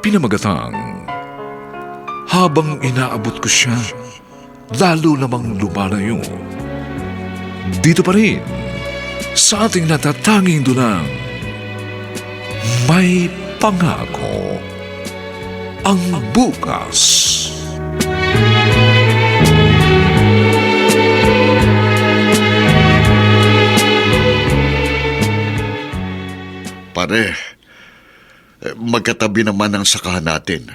pinamagatang Habang Inaabot Ko Siya, Lalo Namang Lumalayo. Dito pa rin sa ating natatanging dunang May Pangako ang bukas. Pare, magkatabi naman ang sakahan natin.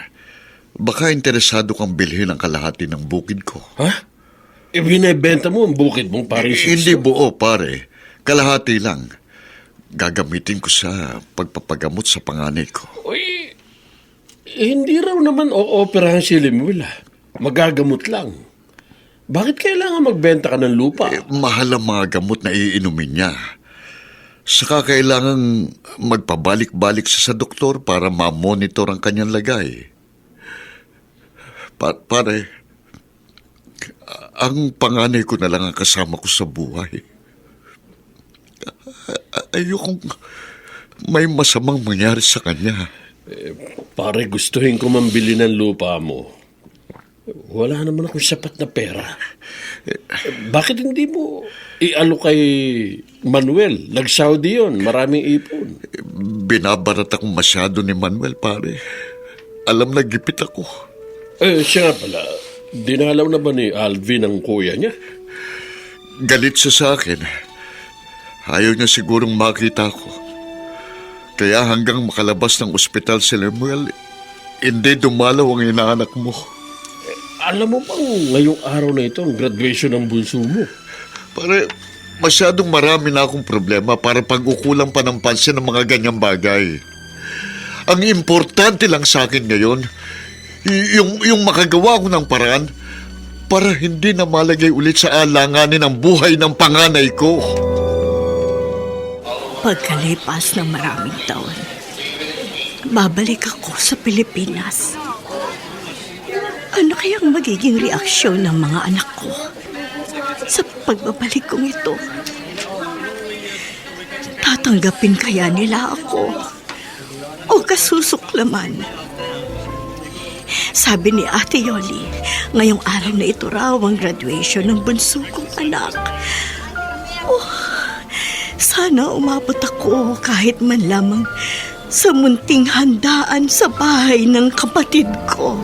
Baka interesado kang bilhin ang kalahati ng bukid ko. Ha? Ibinebenta mo ang bukid mong pare Sixto? Hindi buo, pare. Kalahati lang. Gagamitin ko sa pagpapagamot sa panganay ko. Uy, hindi raw naman o-operahan si Lemuel. Magagamot lang. Bakit kailangan magbenta ka ng lupa? Mahal ang mga gamot na iinumin niya. Saka kailangan magpabalik-balik siya sa doktor para ma-monitor ang kanyang lagay. Pare, ang panganay ko na lang ang kasama ko sa buhay. Ayokong may masamang mangyari sa kanya. Pare, gustuhin ko mambili ng lupa mo. Wala naman akong sapat na pera. Bakit hindi mo ialo kay Manuel? Nag-Saudi yun, maraming ipon. Binabarat akong masyado ni Manuel, pare. Alam na gipit ako. Siya nga pala, dinalaw na ba ni Alvin ang kuya niya? Galit siya sa akin. Ayaw niya sigurong makita ko. Kaya hanggang makalabas ng ospital si Lemuel, hindi dumalaw ang inaanak mo. Alam mo bang ngayong araw na ito ang graduation ng bunso mo? Pare, masyadong marami na akong problema para pag-ukulang pa ng pansin ng mga ganyang bagay. Ang importante lang sa akin ngayon, yung makagawa ko ng paraan para hindi na malagay ulit sa alanganin ang buhay ng panganay ko. Pagkalipas ng maraming taon, babalik ako sa Pilipinas. Ano kayang magiging reaksyon ng mga anak ko sa pagbabalik kong ito? Tatanggapin kaya nila ako o kasusuklaman? Sabi ni Ate Yoli, ngayong araw na ito raw ang graduation ng bunso kong anak. Sana umabot ako kahit man lamang sa munting handaan sa bahay ng kapatid ko.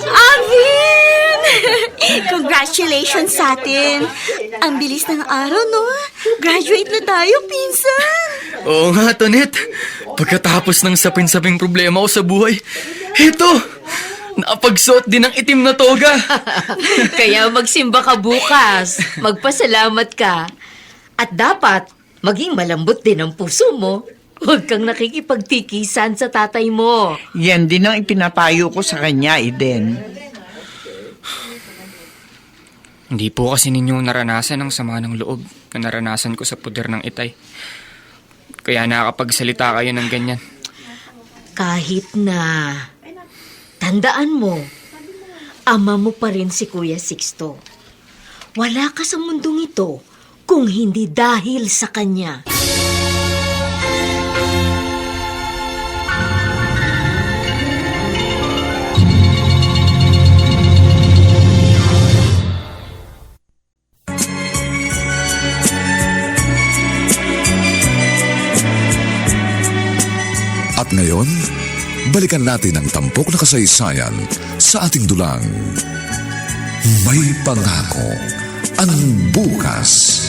Alvin! Congratulations sa atin. Ang bilis ng araw, no? Graduate na tayo, pinsan. Oo nga, Tonet. Pagkatapos ng sapin-saping problema ko sa buhay, eto, Napagsuot din ng itim na toga. Kaya magsimba ka bukas. Magpasalamat ka. At dapat, maging malambot din ang puso mo. Huwag kang nakikipagtikisan sa tatay mo. Yan din ang ipinapayo ko sa kanya, Eden. Hindi po kasi ninyo naranasan ang sama ng loob na naranasan ko sa puder ng itay. Kaya nakakapagsalita kayo ng ganyan. Kahit na, tandaan mo, ama mo pa rin si Kuya Sixto. Wala ka sa mundong ito kung hindi dahil sa kanya. At ngayon, balikan natin ang tampok na kasaysayan sa ating dulang. May pangako ang bukas.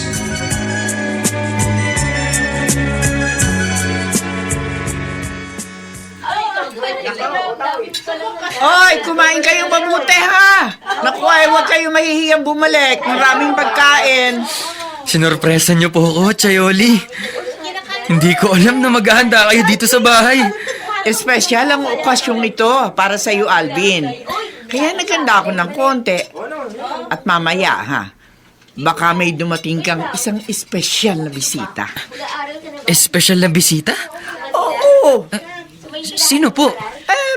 Hoy, kumain kayo mabuti ha! Naku, ay huwag kayo mahihiyang bumalik. Maraming pagkain. Sinorpresa niyo po ako, Chayoli. Hindi ko alam na maghahanda kayo dito sa bahay. Espesyal ang okasyong ito para sa iyo, Alvin. Kaya naganda ako ng konti. At mamaya, ha? Baka may dumating kang isang espesyal na bisita. Espesyal na bisita? Oo! Sino po?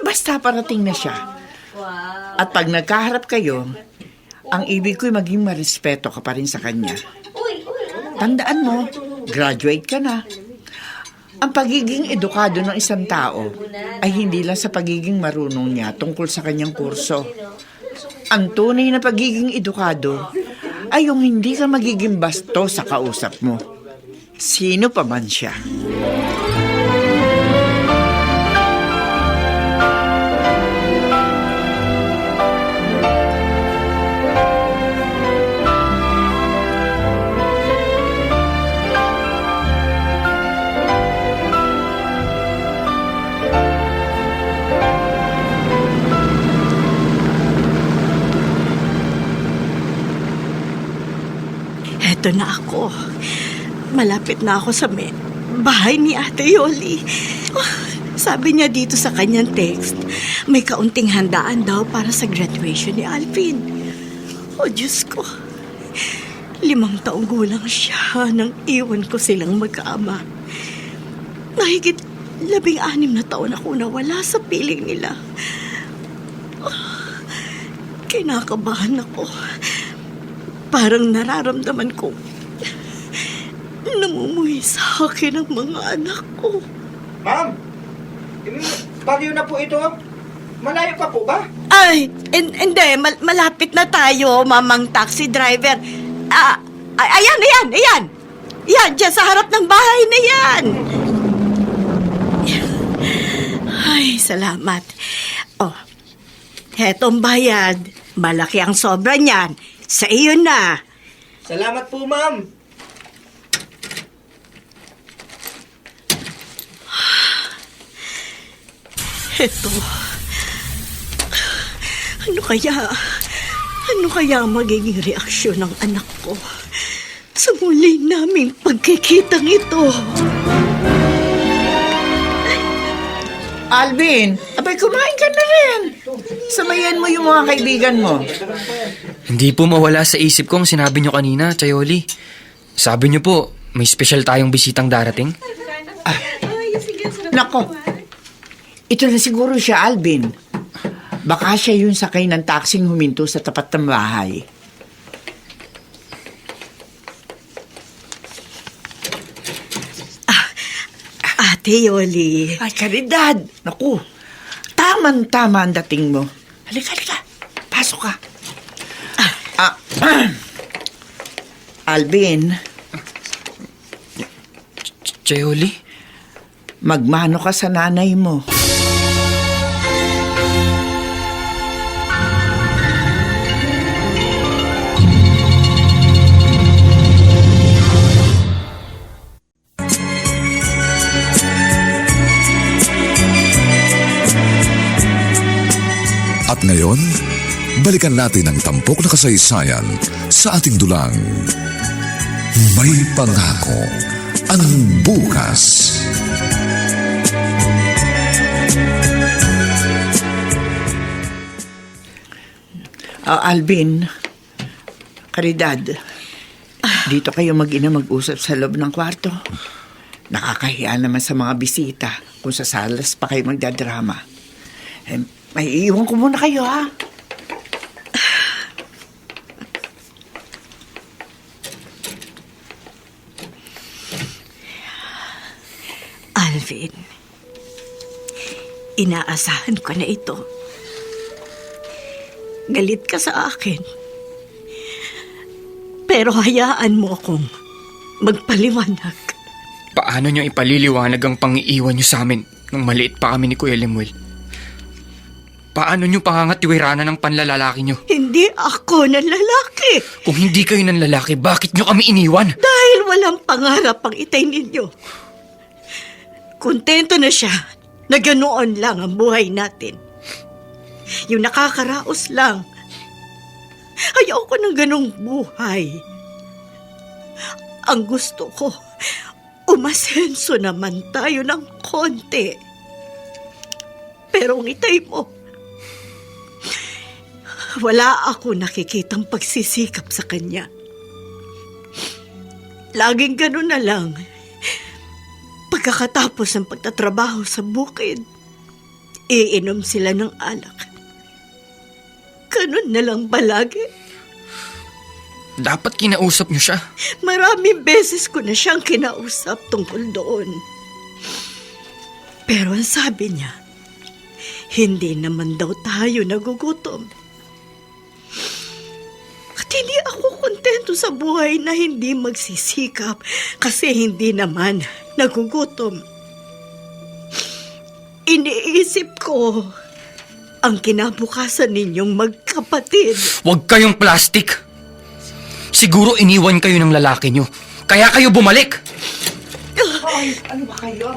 Basta parating na siya. At pag nagkaharap kayo, ang ibig ko'y maging marespeto ka pa rin sa kanya. Tandaan mo, graduate ka na. Ang pagiging edukado ng isang tao ay hindi lang sa pagiging marunong niya tungkol sa kanyang kurso. Ang tunay na pagiging edukado ay yung hindi ka magiging basto sa kausap mo. Sino pa man siya. Eto na ako. Malapit na ako sa bahay ni Ate Yoli. Sabi niya dito sa kanyang text, may kaunting handaan daw para sa graduation ni Alvin. Oh, Diyos ko. 5 taong gulang siya nang iwan ko silang magkaama. Mahigit 16 na taon ako nawala sa piling nila. Kinakabahan ako. Parang nararamdaman ko namumuhay sa akin ang mga anak ko. Ma'am, bagyo na po ito. Malayo pa po ba? Ay, hindi. Malapit na tayo, mamang taxi driver. Ayan. Yan, dyan sa harap ng bahay na yan. Ay, salamat. Oh, hetong bayad. Malaki ang sobra niyan. Sa iyo na. Salamat po, ma'am. Eto. Ano kaya magiging reaksyon ng anak ko sa muli naming pagkikitang ito? Alvin, abay kumain ka na rin. Samayan mo yung mga kaibigan mo. Hindi po mawala sa isip ko ang sinabi nyo kanina, Chayoli. Sabi nyo po, may special tayong bisitang darating. Nako, ito na siguro siya, Alvin. Baka siya yung sakay ng taksing huminto sa tapat ng bahay. Ate Yoli. Ay, Caridad! Naku, tama ang dating mo. Halika. Pasok ka. Alvin, Chayoli? magmano ka sa nanay mo. At ngayon, balikan natin ang tampok na kasaysayan sa ating dulang. May pangako ang bukas. Alvin, Caridad, dito kayo mag-ina mag-usap sa loob ng kwarto. Nakakahiya naman sa mga bisita kung sa salas pa kayo magdadrama. May iiwan ko muna kayo, ha? Alvin, inaasahan ko na ito. Galit ka sa akin. Pero hayaan mo akong magpaliwanag. Paano nyo ipaliliwanag ang pang-iiwan nyo sa amin nung maliit pa kami ni Kuya Lemuel? Paano nyo pangangatiwiranan ng panlalalaki nyo? Hindi ako ng lalaki. Kung hindi kayo ng lalaki, bakit nyo kami iniwan? Dahil walang pangarap ang itay ninyo. Kontento na siya na ganoon lang ang buhay natin. Yung nakakaraos lang. Ayaw ko ng ganong buhay. Ang gusto ko, umasenso naman tayo ng konti. Pero ang itay mo, wala ako nakikitang pagsisikap sa kanya. Laging ganun na lang. Pagkakatapos ng pagtatrabaho sa bukid, iinom sila ng alak. Ganun na lang palagi. Dapat kinausap nyo siya. Maraming beses ko na siyang kinausap tungkol doon. Pero ang sabi niya, hindi naman daw tayo nagugutom. At hindi ako kontento sa buhay na hindi magsisikap kasi hindi naman nagugutom. Iniisip ko ang kinabukasan ninyong magkapatid. Huwag kayong plastic. Siguro iniwan kayo ng lalaki nyo. Kaya kayo bumalik. Ay, ano ba kayo?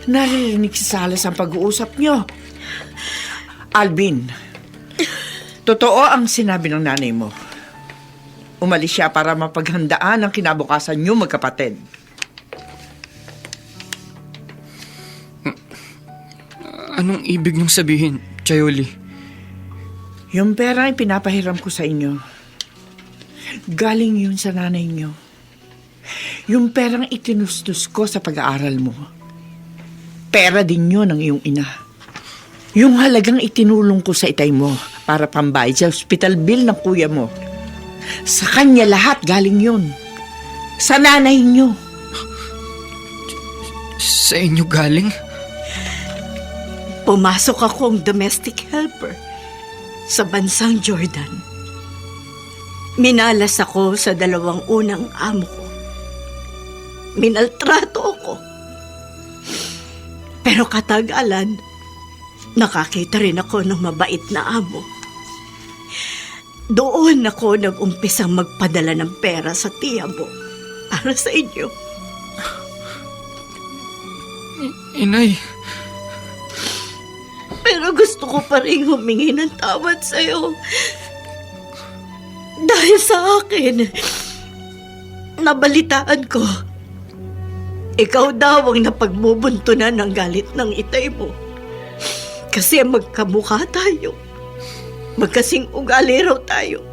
Naririnig si Salas ang pag-uusap nyo. Alvin, totoo ang sinabi ng nanay mo. Umalis siya para mapaghandaan ang kinabukasan nyo magkapatid. Anong ibig niyong sabihin, Chayoli? Yung pera ay pinapahiram ko sa inyo. Galing yun sa nanay nyo. Yung perang itinustos ko sa pag-aaral mo. Pera din yun ng iyong ina. Yung halagang itinulong ko sa itay mo para pambayad sa hospital bill ng kuya mo. Sa kanya lahat galing yun. Sa nanay nyo. Sa inyo galing? Pumasok akong domestic helper sa bansang Jordan. Minalas ako sa 2 unang amo ko. Minaltrato ako. Pero katagalan, nakakita rin ako ng mabait na amo. Doon ako nag-umpisang magpadala ng pera sa tiya mo para sa inyo. Inay. Pero gusto ko pa rin humingi ng tawad sa'yo. Dahil sa akin, nabalitaan ko, ikaw daw ang napagbubuntunan ng galit ng itay mo. Kasi magkamukha tayo. Magkasing ugali raw tayo.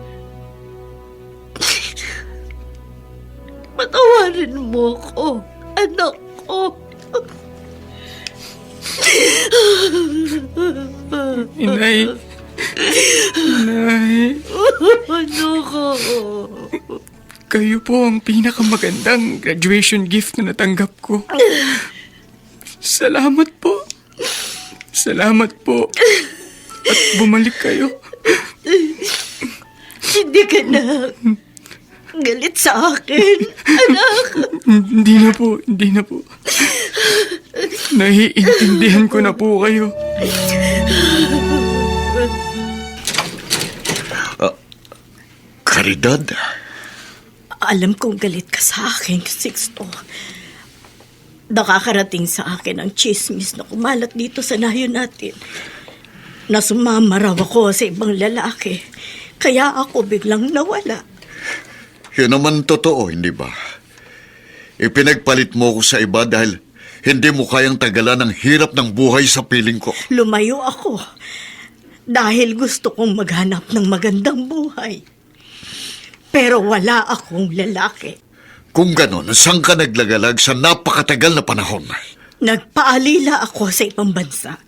Patawarin mo ko, anak ko. Inay. Inay. Ano ko? Kayo po ang pinakamagandang graduation gift na natanggap ko. Salamat po. Salamat po. At bumalik kayo. Hindi ka na galit sa akin, anak. Hindi na po. Naiintindihan ko na po kayo. Caridad? Alam kong galit ka sa akin, Sixto. Nakakarating sa akin ang chismis na kumalat dito sa nayon natin. na sumama raw ako sa ibang lalaki. Kaya ako biglang nawala. Yun naman totoo, hindi ba? Ipinagpalit mo ko sa iba dahil hindi mo kayang tagalan ang hirap ng buhay sa piling ko. Lumayo ako dahil gusto kong maghanap ng magandang buhay. Pero wala akong lalaki. Kung ganon, saan ka naglagalag sa napakatagal na panahon? Nagpaalila ako sa ibang bansa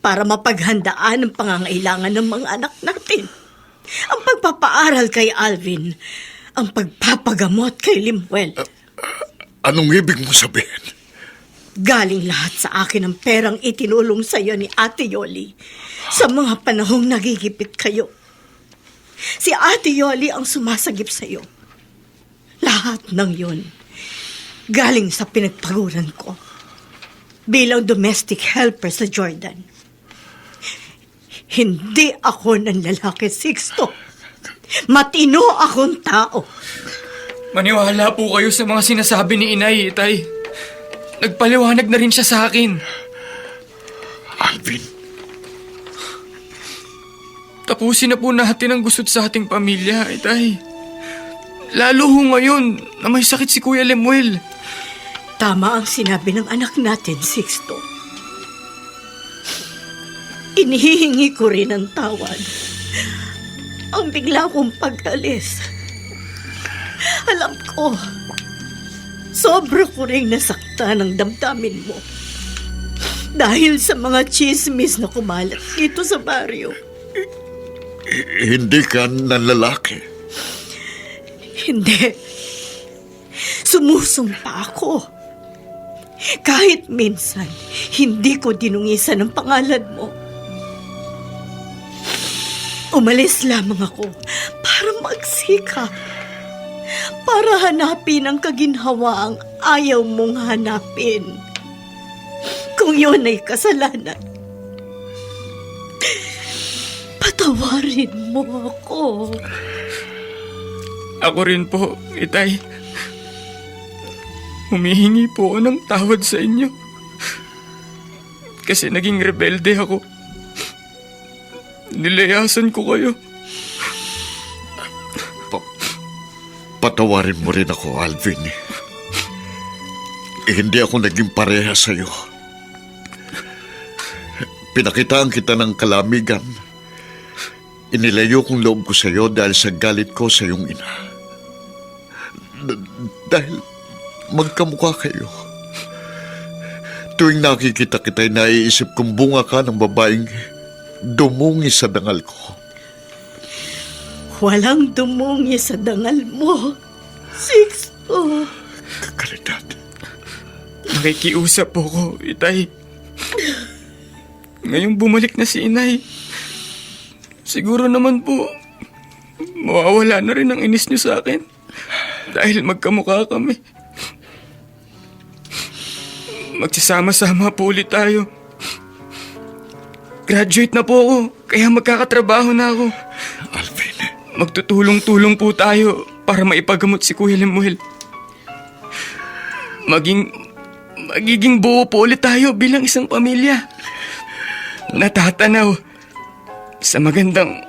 para mapaghandaan ang pangangailangan ng mga anak natin. Ang pagpapaaral kay Alvin, ang pagpapagamot kay Limuel. Anong ibig mo sabihin? Galing lahat sa akin ang perang itinulong sa iyo ni Ate Yoli sa mga panahong nagigipit kayo. Si Ate Yoli ang sumasagip sa iyo. Lahat ng yun galing sa pinagpaguran ko bilang domestic helper sa Jordan. Hindi ako ng lalaki, Sixto. Matino akong tao. Maniwala po kayo sa mga sinasabi ni Inay, Itay. Nagpaliwanag na rin siya sa akin. Alvin, Tapusin na po natin ang gusot sa ating pamilya, Itay. Lalo ho ngayon na may sakit si Kuya Lemuel. Tama ang sinabi ng anak natin, Sixto. Inihihingi ko rin ng tawad. Ang bigla kong pag-alis. Alam ko, sobra ko rin nasaktan ang damdamin mo. Dahil sa mga chismis na kumalat dito sa baryo. hindi ka nanlalaki. Hindi. Sumusumpa ako. Kahit minsan, hindi ko dinungisan ang pangalan mo. Umalis lamang ako para magsika. Para hanapin ang kaginhawaang ayaw mong hanapin. Kung yun ay kasalanan, patawarin mo ako. Ako rin po, Itay. Humihingi po ako ng tawad sa inyo. Kasi naging rebelde ako. Nilayasan ko kayo. Patawarin mo rin ako, Alvin. Hindi ako naging pareha sa'yo. Pinakitaan kita ng kalamigan. Inilayo kong loob ko sa'yo dahil sa galit ko sa iyong ina. Dahil magkamukha kayo. Tuwing nakikita kita'y naiisip kong bunga ka ng babaeng dumungi sa dangal ko. Walang dumungi sa dangal mo, Sixto. Kalidad. Nakikiusap po ko, Itay. Ngayong bumalik na si Inay, siguro naman po, mawawala na rin ang inis niyo sa akin. Dahil magkamukha kami. Magsasama-sama po ulit tayo. Graduate na po ako, kaya magkakatrabaho na ako. Alvin. Magtutulong-tulong po tayo para maipagamot si Kuya Lemuel. Magiging buo po ulit tayo bilang isang pamilya. Natatanaw sa magandang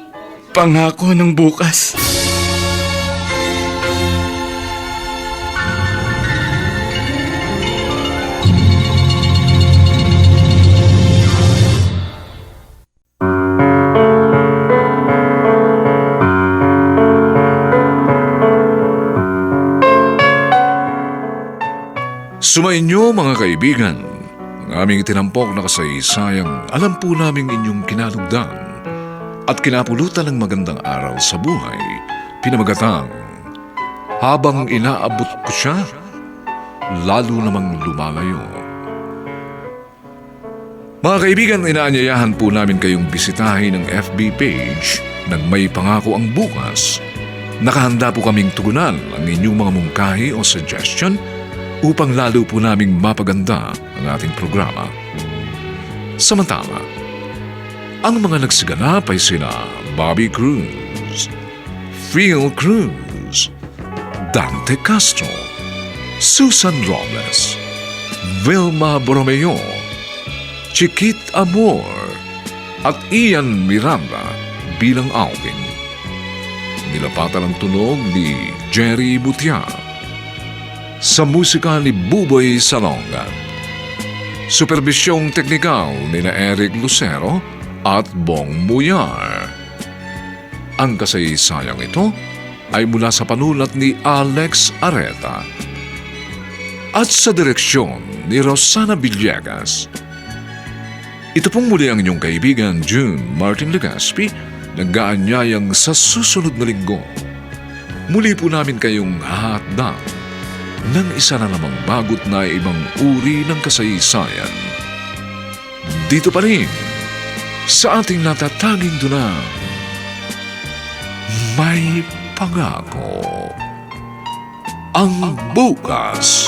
pangako ng bukas. Sumainyo mga kaibigan, ang aming itinampok na kasaysayang alam po naming inyong kinalugdan at kinapulutan ng magandang araw sa buhay, pinamagatang habang inaabot ko siya, lalo namang lumalayo. Mga kaibigan, inaanyayahan po namin kayong bisitahin ang FB page ng May Pangako ang Bukas. Nakahanda po kaming tugunan ang inyong mga mungkahi o suggestion upang lalo po naming mapaganda ang ating programa. Samantala, ang mga nagsiganap ay sina Bobby Cruz, Phil Cruz, Dante Castro, Susan Robles, Vilma Borromeo, Chiquit Amor, at Ian Miranda bilang Alvin. Nilapatan ang tunog ni Jerry Butia. Sa musika ni Buboy Salonga. Superbisyong teknikal ni na Eric Lucero at Bong Muyar. Ang kasaysayang ito ay mula sa panulat ni Alex Areta at sa direksyon ni Rosana Villegas. Ito pong muli ang inyong kaibigan June Martin Legaspi, nag-aanyayang sa susunod na linggo. Muli po namin kayong hahatdang ng isa na namang bagot na ibang uri ng kasaysayan. Dito pa rin sa ating natataging dunang May Pangako ang Bukas.